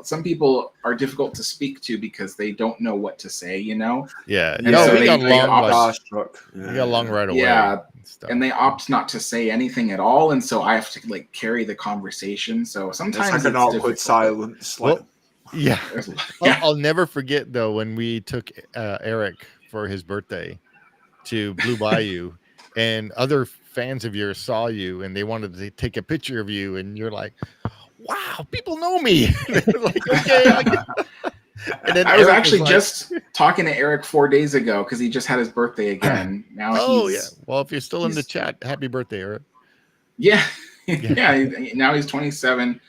some people are difficult to speak to because they don't know what to say, Yeah. And so we got they along Yeah. we got along right away. Yeah, stuff. and they opt not to say anything at all, and so I have to like carry the conversation. So sometimes It's like an awkward difficult. silence. Like, Well, yeah. Yeah. I'll never forget though when we took Eric for his birthday to Blue Bayou, and other fans of yours saw you and they wanted to take a picture of you, and you're like, "Wow, people know me!" Like, okay. And then I was Eric actually like, just talking to Eric 4 days ago because he just had his birthday again. Now Well, if you're still in the chat, happy birthday, Eric. Yeah, now he's 27,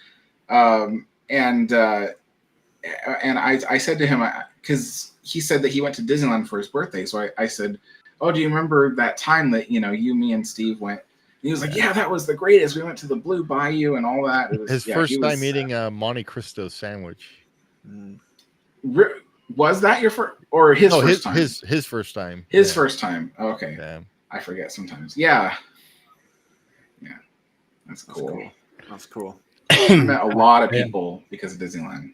and I said to him because he said that he went to Disneyland for his birthday, so I said, "Oh, do you remember that time that you, me, and Steve went?" And he was like, "Yeah, that was the greatest. We went to the Blue Bayou and all that." It was His first time eating a Monte Cristo sandwich. Was that your first or his first time? His first time. His first time. Okay. Yeah. I forget sometimes. Yeah. Yeah. That's cool. That's cool. I met a lot of people because of Disneyland.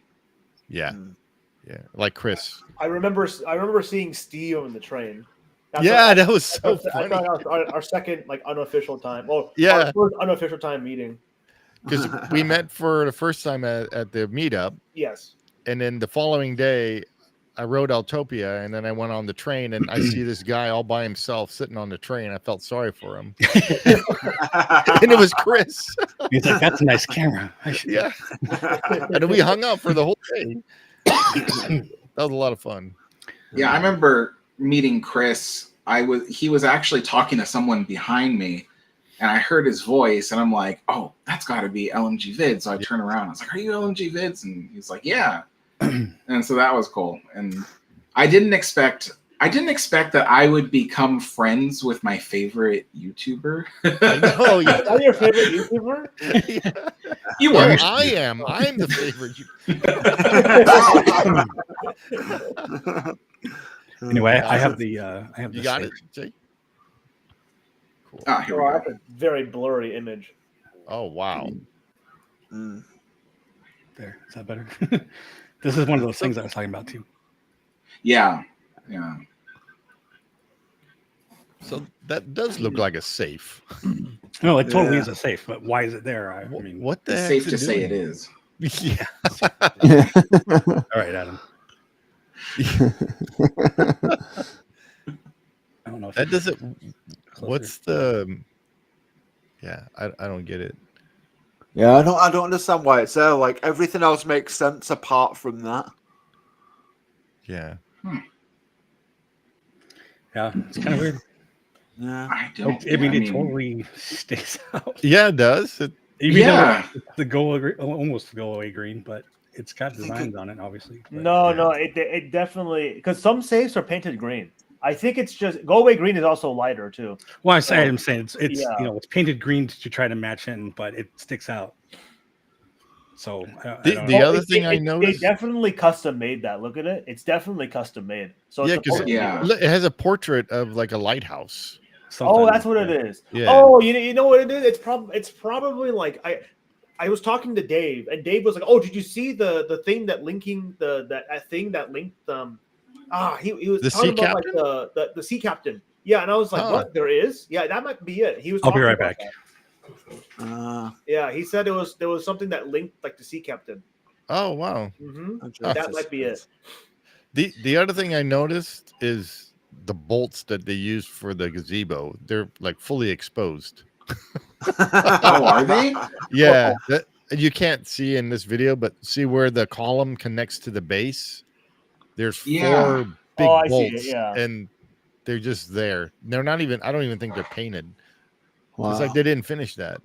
Yeah. Yeah. Like Chris. I remember seeing Steve on the train. That was so funny. I thought our second like unofficial time. Well, yeah, our first unofficial time meeting. Because we met for the first time at the meetup. Yes. And then the following day, I rode Autopia, and then I went on the train, and I see this guy all by himself sitting on the train. I felt sorry for him. And it was Chris. He's like, "That's a nice camera." Yeah. And we hung out for the whole day. That was a lot of fun. Yeah, I remember meeting Chris. He was actually talking to someone behind me, and I heard his voice, and I'm like, "Oh, that's got to be LMG Vids." So I turn around. I was like, "Are you LMG Vids?" And he's like, "Yeah." And so that was cool. And I didn't expect that I would become friends with my favorite YouTuber. Oh, yeah. Is that your favorite YouTuber? Yeah. You were. I am. I'm the favorite. Anyway, I have the. You got it, Jake? Cool. Ah, here we go. That's a very blurry image. Oh, wow. There, is that better? This is one of those things I was talking about too. Yeah. Yeah. So that does look like a safe. No, it totally is a safe, but why is it there? I mean, What the It's heck safe is to it say doing? it is. Yeah. all right, Adam. I don't know if That doesn't. closer. What's the? Yeah, I don't get it. Yeah, I don't understand why it's there. Like everything else makes sense apart from that. Yeah. Yeah, it's kind of weird. Yeah. I don't. I mean, it totally sticks out. Yeah, it does. Even though Yeah. it's the almost go away green, but it's got designs on it, obviously. But, No, it definitely because some safes are painted green. I think it's just go away green is also lighter too. well, I'm saying it's Yeah. it's painted green to try to match in, but it sticks out. So I The- don't the know. other thing I noticed- they definitely custom made that. Look at it; it's definitely custom made. So Yeah, it's because supposed to be Yeah. good. it has a portrait of like a lighthouse. Oh, Sometimes, that's what it is. Yeah. Oh, you know what it is? It's probably like I was talking to Dave, and Dave was like, "Oh, did you see the thing that linking that thing that linked he was The talking sea about like the sea captain." Yeah, and I was like, Huh. "What? There is? Yeah, that might be it." He was. I'll be talking right about back. that. Yeah, he said there was something that linked like the sea captain. Oh, wow. That might be it. The other thing I noticed is the bolts that they use for the gazebo. They're like fully exposed. Oh, are they? Yeah, that you can't see in this video, but see where the column connects to the base. There's Yeah. 4 big Oh, I see bolts, it, yeah. and they're just there. They're not even. I don't even think they're painted. Wow. It's like they didn't finish that.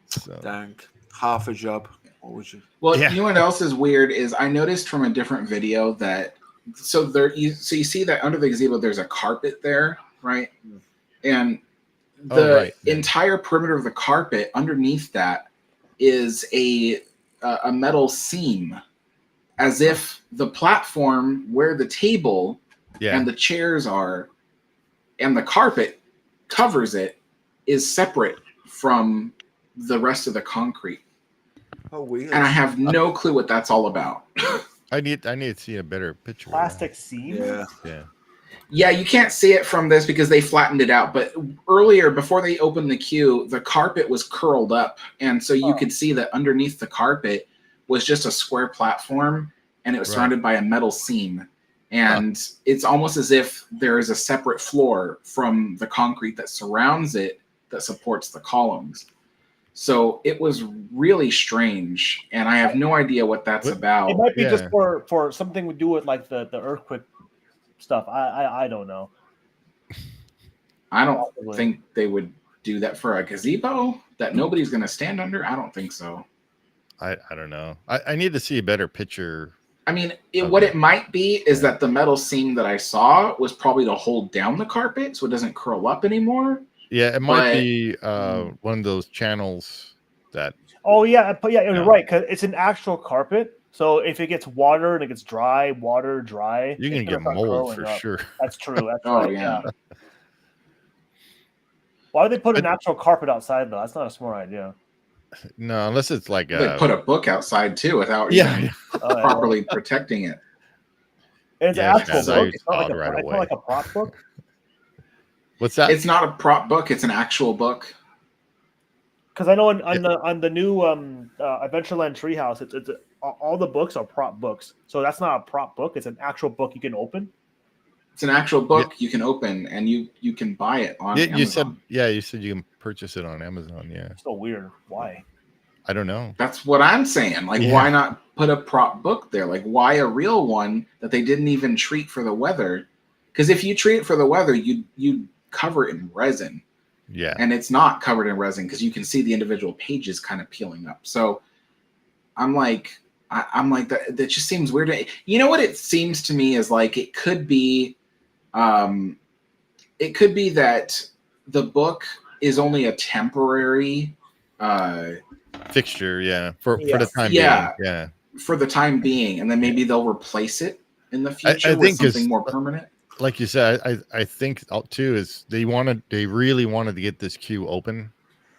So Dang, half a job. What would you? Well, Yeah. you know what else is weird is I noticed from a different video that so you see that under the gazebo there's a carpet there, right? And the right. Yeah. entire perimeter of the carpet underneath that is a metal seam, as if the platform where the table and the chairs are and the carpet covers it is separate from the rest of the concrete. Oh, weird. And I have no clue what that's all about. I need to see a better picture. Plastic seam. Yeah. Yeah. Yeah, you can't see it from this because they flattened it out. But earlier, before they opened the queue, the carpet was curled up. And so you could see that underneath the carpet was just a square platform, and it was surrounded by a metal seam. And it's almost as if there is a separate floor from the concrete that surrounds it that supports the columns. So it was really strange, and I have no idea what that's about. It might be just for something to do with like the earthquake stuff. I don't know. I don't think they would do that for a gazebo that nobody's going to stand under. I don't think so. I don't know. I need to see a better picture. I mean, what it might be is that the metal seam that I saw was probably to hold down the carpet so it doesn't curl up anymore. Yeah, it might be one of those channels that. Oh yeah, you're right, because it's an actual carpet. So if it gets water and it gets dry, you can get mold for sure. That's true. That's right. Yeah. Why would they put an actual carpet outside though? That's not a smart idea. No, unless it's like they put a book outside too without properly protecting it. And it's an actual book. It's not like a prop book. What's that? It's not a prop book. It's an actual book. Because I know on the new Adventureland Treehouse, it's all the books are prop books. So that's not a prop book. It's an actual book you can open. It's an actual book you can open, and you can buy it on Amazon. You said you can purchase it on Amazon. Yeah. So weird. Why? I don't know. That's what I'm saying. Like, why not put a prop book there? Like, why a real one that they didn't even treat for the weather? Because if you treat it for the weather, you cover it in resin. Yeah. And it's not covered in resin because you can see the individual pages kind of peeling up. So I'm like that just seems weird. You know what it seems to me is like it could be that the book is only a temporary fixture, for the time being. Yeah. For the time being, and then maybe they'll replace it in the future with something more permanent. Like you said, I think too is they really wanted to get this queue open.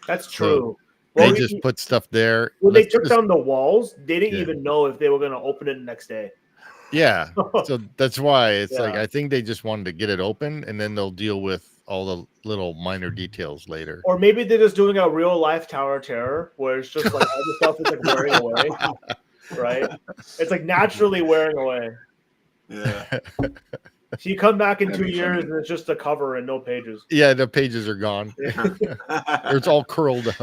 That's true. So they just put stuff there. When they took down the walls, they didn't even know if they were going to open it the next day. Yeah, so that's why it's like I think they just wanted to get it open, and then they'll deal with all the little minor details later. Or maybe they're just doing a real life Tower of Terror, where it's just like all the stuff is like wearing away, right? It's like naturally wearing away. Yeah. So you come back in 2 years and it's just a cover and no pages. Yeah, the pages are gone. Or it's all curled up.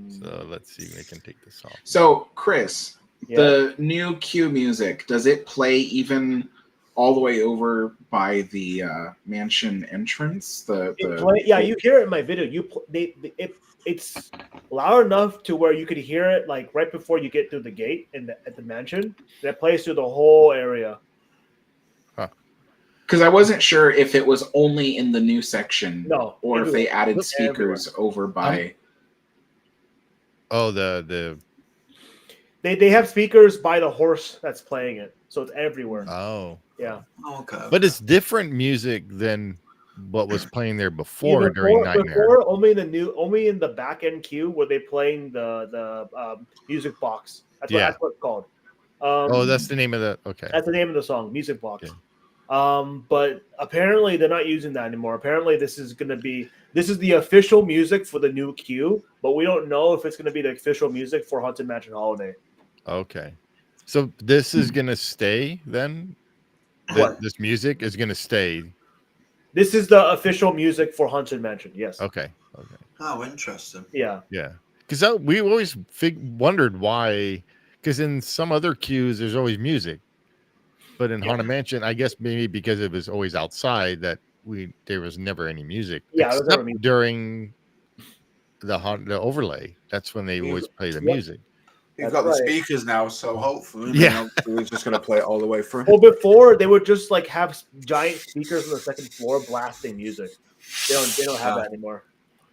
So let's see if I can take this off. So, Chris, the new Q music, does it play even all the way over by the mansion entrance? You hear it in my video. It's loud enough to where you could hear it like right before you get through the gate at the mansion. That plays through the whole area. Because I wasn't sure if it was only in the new section, or if they added speakers over by. They have speakers by the horse that's playing it, so it's everywhere. Oh, yeah. Okay. But it's different music than what was playing there before during Nightmare. Only in the back end queue were they playing the music box. That's what it's called. That's the name of the. Okay. That's the name of the song, Music Box. Okay. But apparently they're not using that anymore. Apparently this is the official music for the new queue, but we don't know if it's going to be the official music for Haunted Mansion Holiday. Okay. So this is going to stay then? This music is going to stay? This is the official music for Haunted Mansion, yes. Okay. Oh, interesting. Yeah. Yeah. Because we always wondered why, because in some other queues, there's always music. But in Haunted Mansion, I guess maybe because it was always outside that there was never any music. Yeah, there was never except music. during the overlay. That's when they always play the music. You've That's got the right. speakers now, so hopefully, Yeah. we're just gonna play it all the way through. Well, before they would just like have giant speakers on the second floor blasting music. They don't have that anymore.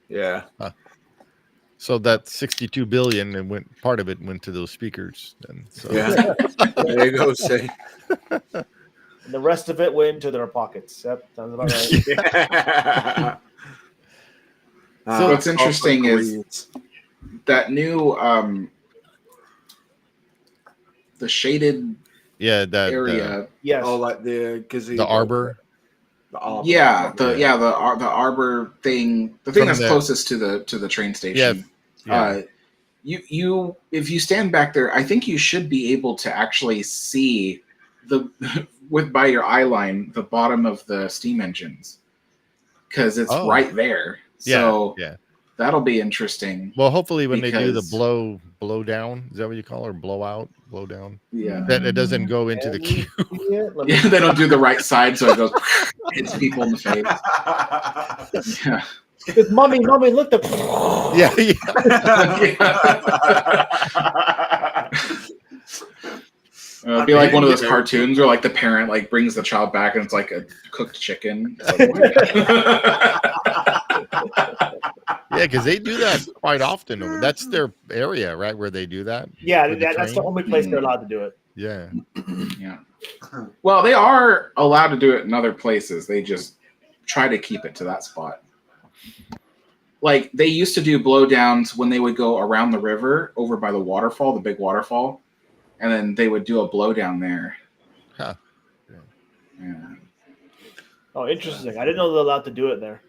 Yeah. So that 62 billion and part of it went to those speakers. And so Yeah. There you go. See. And the rest of it went into their pockets. Yep, sounds about right. Yeah. So what's interesting is that new the shaded that area. Yes. Oh, like the gazebo. the arbor. The arbor. The arbor thing, the thing From that's closest to the train station. Yeah. You if you stand back there, I think you should be able to actually see by your eye line the bottom of the steam engines, because it's right there. So that'll be interesting. Well, hopefully when they do the blow down, is that what you call it? Or blow down? Yeah. That it doesn't go into the queue. Yeah, they don't do the right side, so it goes hits people in the face. Yeah. Because mommy, look the. Yeah. It'd be like one of those cartoons where like the parent like brings the child back and it's like a cooked chicken. Yeah, because they do that quite often. That's their area, right, where they do that. Yeah, that's the only place they're allowed to do it. Yeah. Yeah. Well, they are allowed to do it in other places. They just try to keep it to that spot. Like they used to do blowdowns when they would go around the river over by the waterfall, the big waterfall, and then they would do a blowdown there. Huh. Yeah. Oh, interesting. I didn't know they're allowed to do it there.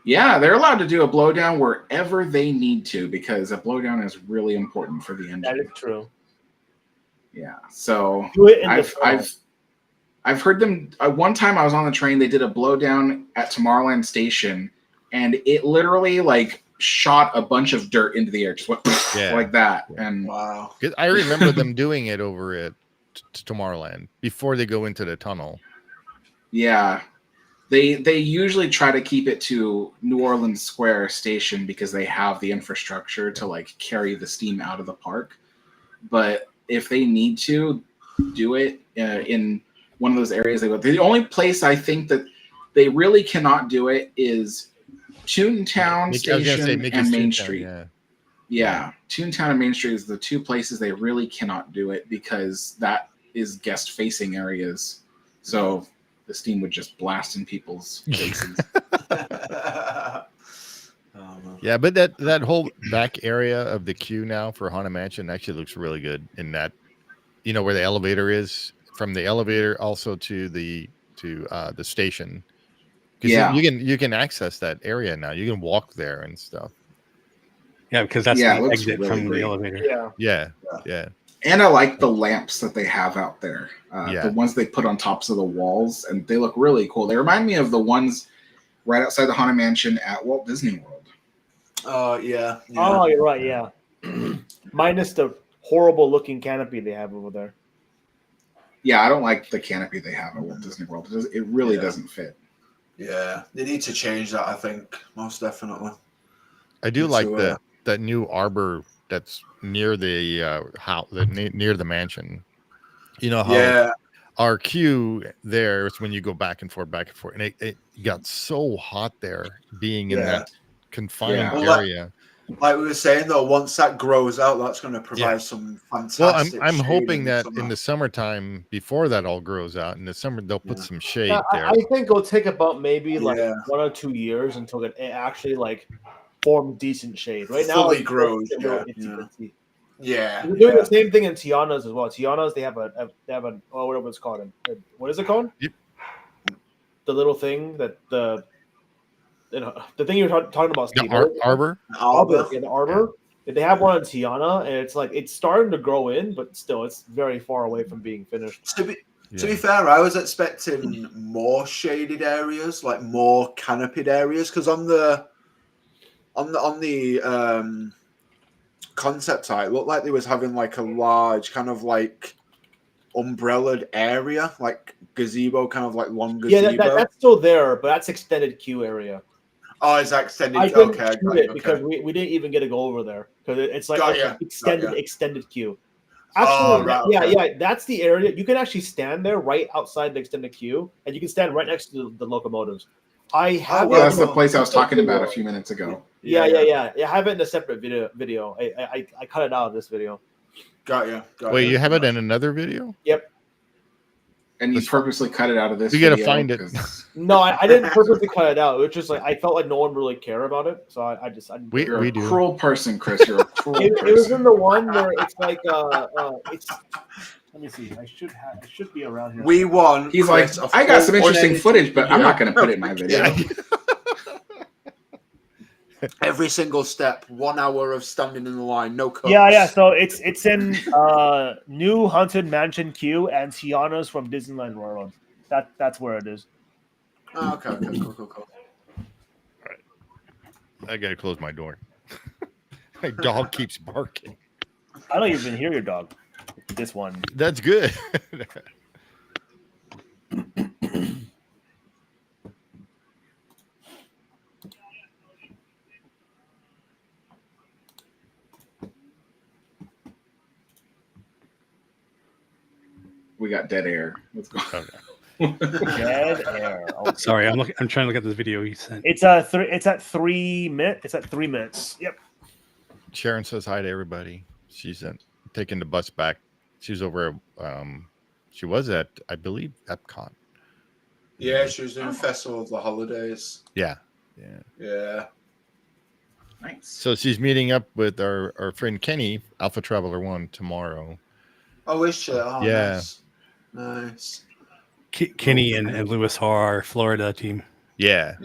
Yeah, they're allowed to do a blowdown wherever they need to, because a blowdown is really important for the engine. That is true. Yeah. So Do it in the I've heard them. One time I was on the train, they did a blowdown at Tomorrowland Station, and it literally like shot a bunch of dirt into the air, just went like that. And wow, I remember them doing it over at Tomorrowland before they go into the tunnel. Yeah, they usually try to keep it to New Orleans Square Station because they have the infrastructure to like carry the steam out of the park. But if they need to do it in one of those areas, they go. The only place I think that they really cannot do it is Toontown Station and Main Street. Yeah, Toontown and Main Street is the two places they really cannot do it because that is guest-facing areas. So the steam would just blast in people's faces. Yeah, but that whole back area of the queue now for Haunted Mansion actually looks really good in that, where the elevator is, from the elevator also to the station. Yeah, you can access that area now. You can walk there and stuff. Yeah, because that's the exit really from great. the elevator. Yeah. And I like the lamps that they have out there. Yeah. The ones they put on tops of the walls, and they look really cool. They remind me of the ones right outside the Haunted Mansion at Walt Disney World. Oh, yeah. Oh, you're right. Yeah. Minus the horrible looking canopy they have over there. Yeah, I don't like the canopy they have at Walt Disney World. It really doesn't fit. Yeah, they need to change that, I think, most definitely. I do like that new arbor that's near the house, near the mansion. You know how our queue there is when you go back and forth, and it got so hot there, being in that confined area. Like we were saying, though, once that grows out, that's going to provide some fantastic. Well, I'm hoping that in the summertime, before that all grows out, in the summer they'll put some shade there. I think it'll take about maybe like 1 or 2 years until it actually like form decent shade. Right now, fully grows. Yeah. We're doing the same thing in Tiana's as well. Tiana's they have a whatever it's called. What is it called? Yep. The little thing that the thing you're talking about, Steve. Arbor. Yeah, the arbor. Yeah. They have one in Tiana, and it's like it's starting to grow in, but still, it's very far away from being finished. To be fair, I was expecting more shaded areas, like more canopied areas, because on the concept art, it looked like they was having like a large kind of like umbrellaed area, like gazebo, kind of like long gazebo. Yeah, that's still there, but that's extended queue area. Oh, is that extended? I couldn't Okay, shoot it because we didn't even get to go over there because it's like extended queue. Actually, yeah, that's the area. You can actually stand there right outside the extended queue, and you can stand right next to the locomotives. I have that's the place I was talking about a few minutes ago. Yeah. I have it in a separate video. I cut it out of this video. Got you. Wait, you have it in another video? Yep. And you purposely cut it out of this. You got to find it. No, I didn't purposely cut it out. It was just like I felt like no one really cared about it, so I You're we a do. cruel person, Chris. You're a cruel person. It was in the one where it's like it's. Let me see. I should be around here. We won. He's like, I got some interesting footage, but I'm not going to put it in my video. Every single step, 1 hour of standing in the line, no cuts. Yeah. So it's in New Haunted Mansion queue and Tiana's from Disneyland World. That's where it is. Oh, okay, cool. All right. I got to close my door. My dog keeps barking. I don't even hear your dog. This one. That's good. We got dead air. Let's go. Dead air. Oh, Sorry, I'm trying to look at this video you sent. It's at 3 minutes. It's at 3 minutes. Yep. Sharon says hi to everybody. She's taking the bus back. She's over. She was at, I believe, Epcot. Yeah, she was doing Festival of the Holidays. Yeah. Nice. So she's meeting up with our friend Kenny, Alpha Traveler 1, tomorrow. Oh, is she? Oh, Yeah. Nice. Kenny and Lewis are our Florida team. Yeah.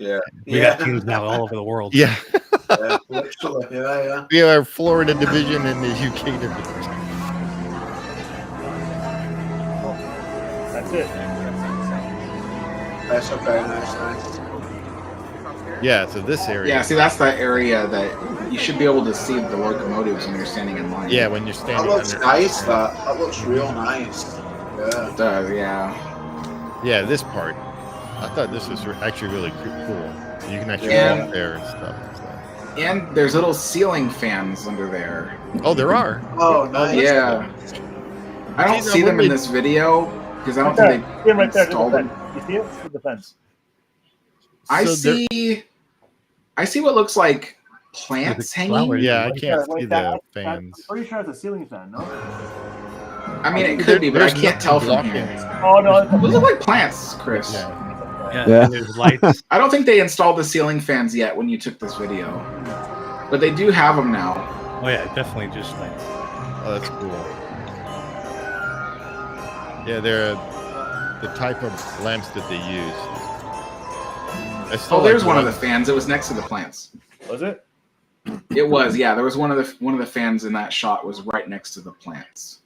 We got teams now all over the world. Yeah. Literally. Yeah. We have our Florida division and the UK division. That's it. That's okay. Nice. Yeah, so this area. Yeah, see, that's the area that you should be able to see the locomotives when you're standing in line. Yeah, when you're standing. That looks under. nice. That looks real nice. Yeah. It does, yeah. Yeah, this part. I thought this was actually really cool. You can actually walk there and stuff. So. And there's little ceiling fans under there. Oh, there are. Oh, nice. Yeah. I don't see them in this video because I don't think they right there. installed them. You see it? Through the fence. I So see what looks like plants hanging. Yeah, I can't Like see that. the fans. I'm pretty sure it's a ceiling fan, no? I mean, it could be, but I can't tell from here. Oh no! Those look like plants, Chris. Yeah. There's lights. I don't think they installed the ceiling fans yet when you took this video, but they do have them now. Oh yeah, definitely just lights. Oh, that's cool. Yeah, they're the type of lamps that they use. Oh, there's one of the fans. It was next to the plants. Was it? It was, yeah. There was one of the fans in that shot was right next to the plants.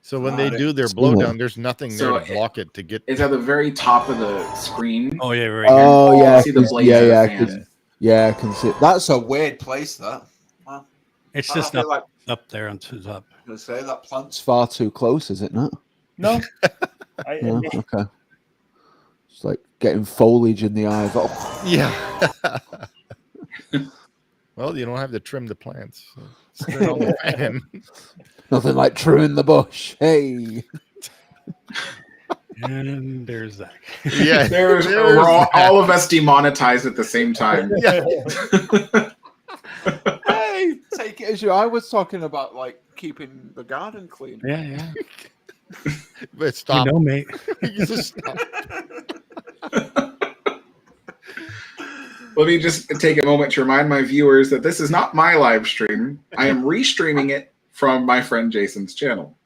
So when they do their blowdown, there's nothing there So to block it to get. It's at the very top of the screen. Oh yeah, right. Oh You yeah, see the blades of the fan. I can see. That's a weird place. That. Wow. It's I just feel like up there on top. I'm gonna say that plant's It's far too close, is it not? No. No? Okay. It's like getting foliage in the eyes. Oh. Yeah. Well, you don't have to trim the plants. So straight on the fan. Nothing like trimming the bush. Hey. And there's that. Yeah. We're all of us demonetized at the same time. Yeah. Hey, take it as you. I was talking about like keeping the garden clean. Yeah. But stop. You know, mate. Just stop. Let me just take a moment to remind my viewers that this is not my live stream. I am restreaming it from my friend Jason's channel.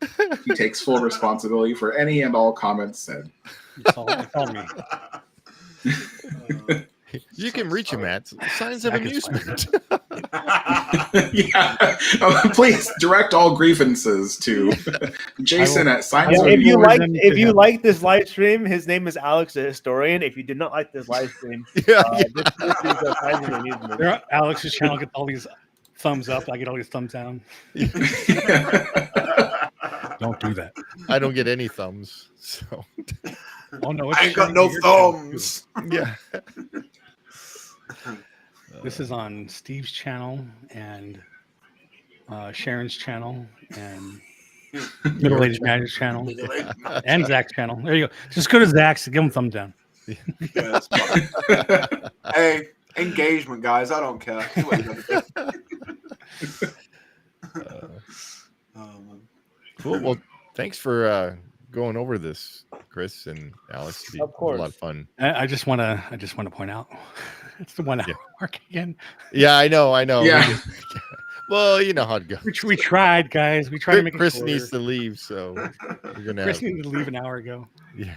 He takes full responsibility for any and all comments said. It's all me. You can reach him at Signs of Zach is Amusement. Yeah. Please direct all grievances to Jason at Signs Yeah, of if you Amusement. like this live stream, his name is Alex the Historian. If you did not like this live stream, Yeah. this is a Signs of Amusement. Alex's channel gets all these thumbs up. I get all these thumbs down. Don't do that. I don't get any thumbs. So Oh no, I ain't got no thumbs. yeah. This is on Steve's channel and Sharon's channel and Middle Aged Manager's channel and Zach's channel. There you go. Just go to Zach's and give him a thumb down. Yeah, that's fine. Hey, engagement, guys. I don't care. Do what you gotta do. Cool. Well, thanks for going over this, Chris and Alex. It'd be Of course. a lot of fun. I just want to point out it's the 1 hour mark again. Yeah, I know. Yeah. Well, you know how it goes. We tried, guys. We tried to make Chris it needs to leave, so we're gonna. Chris needed to leave an hour ago. Yeah.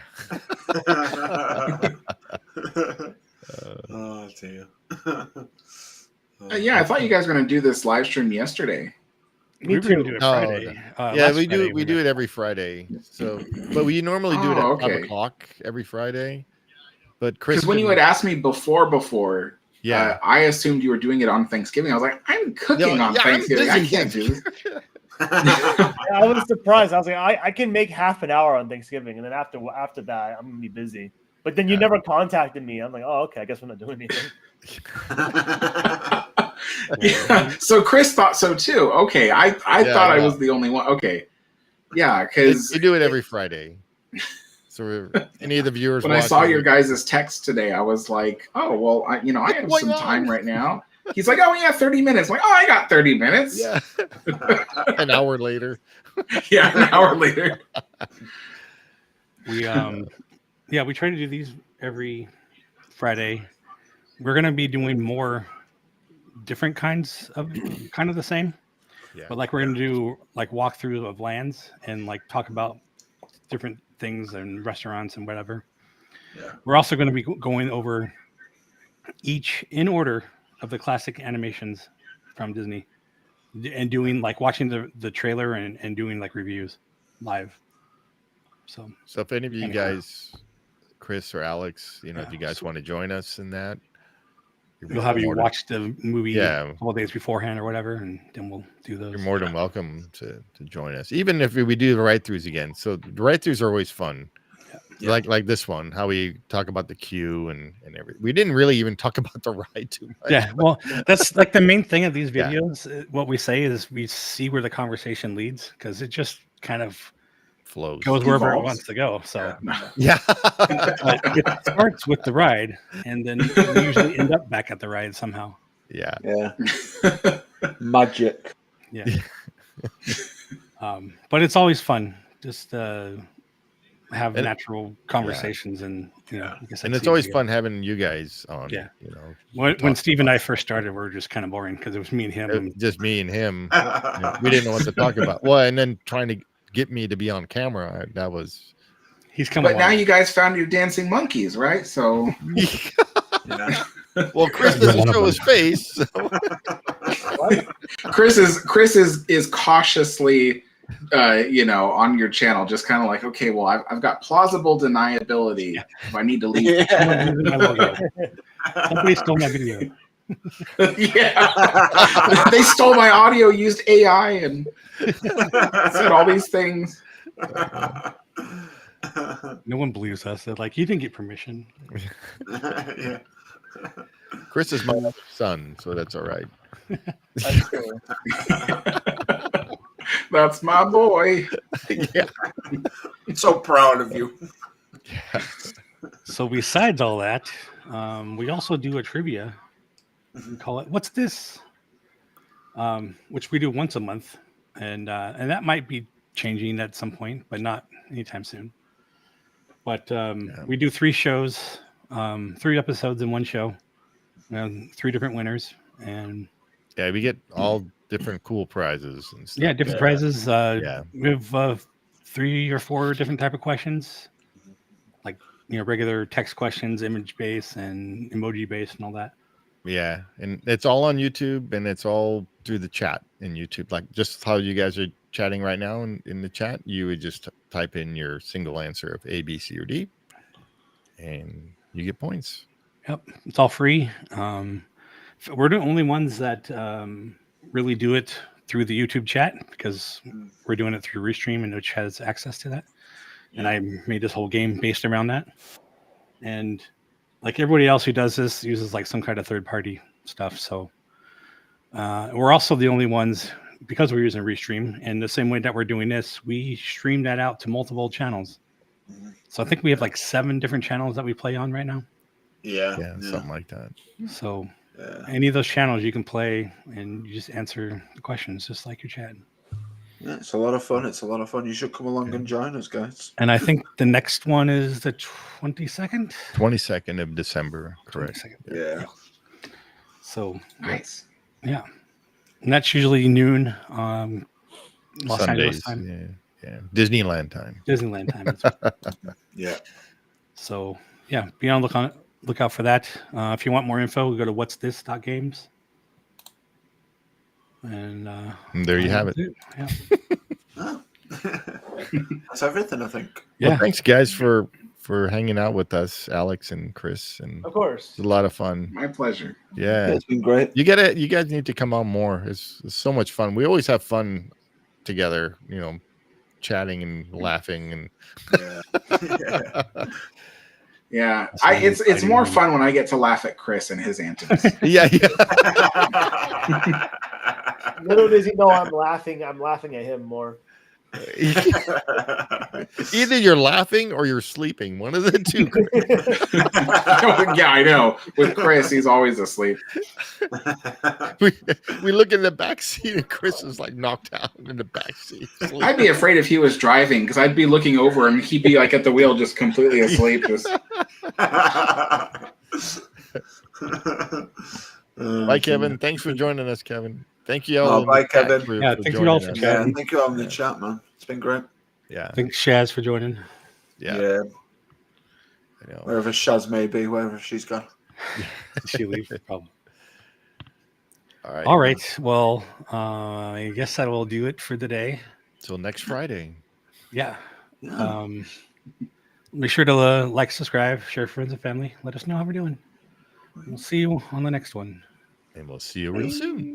Oh dear. Yeah, I thought you guys were going to do this live stream yesterday. We were going to do it No, Friday. Yeah, last we Friday do it every Friday. So, but we normally do it at 5:00 every Friday. But Chris, Because when you had asked me before, yeah, I assumed you were doing it on Thanksgiving. I was like, I'm cooking on Thanksgiving. I can't do this. I was surprised. I was like, I can make half an hour on Thanksgiving, and then after that, I'm gonna be busy. But then you never contacted me. I'm like, oh, okay, I guess we're not doing anything. Yeah. So Chris thought so too. Okay, I thought I was the only one. Okay, yeah, because we do it every Friday. So any of the viewers, when I saw your guys' text today, I was like, oh well, I have some time right now. He's like, oh yeah, 30 minutes. I'm like, oh, I got 30 minutes. Yeah. An hour later. Yeah, an hour later. We we try to do these every Friday. We're gonna be doing more different kinds of kind of the same. Yeah. But like we're gonna do like walkthrough of lands and like talk about different things and restaurants and whatever. Yeah. We're also going to be going over each in order of the classic animations from Disney and doing like watching the trailer and doing like reviews live. So if any of you guys, Chris or Alex, if you guys want to join us in that, we'll have you watch the movie a couple days beforehand or whatever, and then we'll do those. You're more than welcome to join us, even if we do the write-throughs again. So the write-throughs are always fun. Yeah. Like this one, how we talk about the queue and everything. We didn't really even talk about the ride too much. Yeah, well, that's like the main thing of these videos. Yeah. What we say is we see where the conversation leads because it just kind of flows, goes wherever it wants to go. So yeah, it starts with the ride, and then we usually end up back at the ride somehow. Yeah. Magic. Yeah. But it's always fun. Just have natural conversations, and and it's always fun having you guys on. Yeah, when Steve and I first started, we were just kind of boring because it was me and him. Just me and him. We didn't know what to talk about. Well, and then trying to get me to be on camera, that was. He's coming. But now you guys found your dancing monkeys, right? So. Well, Chris doesn't show his face. So. Chris is cautiously. On your channel, just kind of like, okay, well, I've got plausible deniability if I need to leave. Somebody stole my video. Yeah, they stole my audio, used AI, and said all these things. No one believes us. They're like, you didn't get permission. Yeah. Chris is my son, so that's all right. That's true. That's my boy. Yeah. I'm so proud of you. Yeah. So besides all that, we also do a trivia. We call it "What's This?" Which we do once a month, and that might be changing at some point, but not anytime soon. But we do 3 shows, 3 episodes in one show, 3 different winners, and we get all different cool prizes and stuff. Yeah, different prizes. We have 3 or 4 different type of questions, like regular text questions, image based, and emoji based, and all that. Yeah, and it's all on YouTube, and it's all through the chat in YouTube. Like just how you guys are chatting right now in the chat, you would just type in your single answer of A, B, C, or D, and you get points. Yep, it's all free. We're the only ones that really do it through the YouTube chat because we're doing it through Restream, and which has access to that. And I made this whole game based around that. And like everybody else who does this uses like some kind of third-party stuff. So we're also the only ones, because we're using Restream, and the same way that we're doing this, we stream that out to multiple channels. So I think we have like 7 different channels that we play on right now. Yeah, Something like that. So any of those channels you can play, and you just answer the questions just like you're chatting. Yeah, it's a lot of fun. It's a lot of fun. You should come along and join us, guys. And I think the next one is the 22nd. 22nd of December, correct? 22nd. Yeah. So Nice. yeah, and that's usually noon, Los Angeles Sundays, time. yeah. Disneyland time. Disneyland time. Yeah. So yeah, be on look out for that. If you want more info, go to whatsthis.games. And there you have it. Yeah. Oh. That's everything, I think. Yeah. Well, thanks, guys, for hanging out with us, Alex and Chris, and Of course. it's a lot of fun. My pleasure. Yeah, It's been great. you guys need to come on more. It's so much fun. We always have fun together, chatting and laughing and Yeah. It's more fun when I get to laugh at Chris and his antics. yeah. Little does he know I'm laughing at him more. Either you're laughing or you're sleeping. One of the two. Yeah, I know. With Chris, he's always asleep. we look in the back seat and Chris is like knocked out in the back seat. Sleeping. I'd be afraid if he was driving because I'd be looking over and he'd be like at the wheel, just completely asleep. Bye, Kevin. Thanks for joining us, Kevin. Thank you all. Oh, bye, Kevin. Thank you all for Yeah, chatting. thank you all in the chat, man. It's been great. Yeah. Thanks, Shaz, for joining. Yeah. I know. Wherever Shaz may be, wherever she's gone. She leave, probably. All right. Well, I guess that will do it for the day. Till next Friday. Yeah. Make sure to like, subscribe, share, friends and family. Let us know how we're doing. We'll see you on the next one. And we'll see you real soon.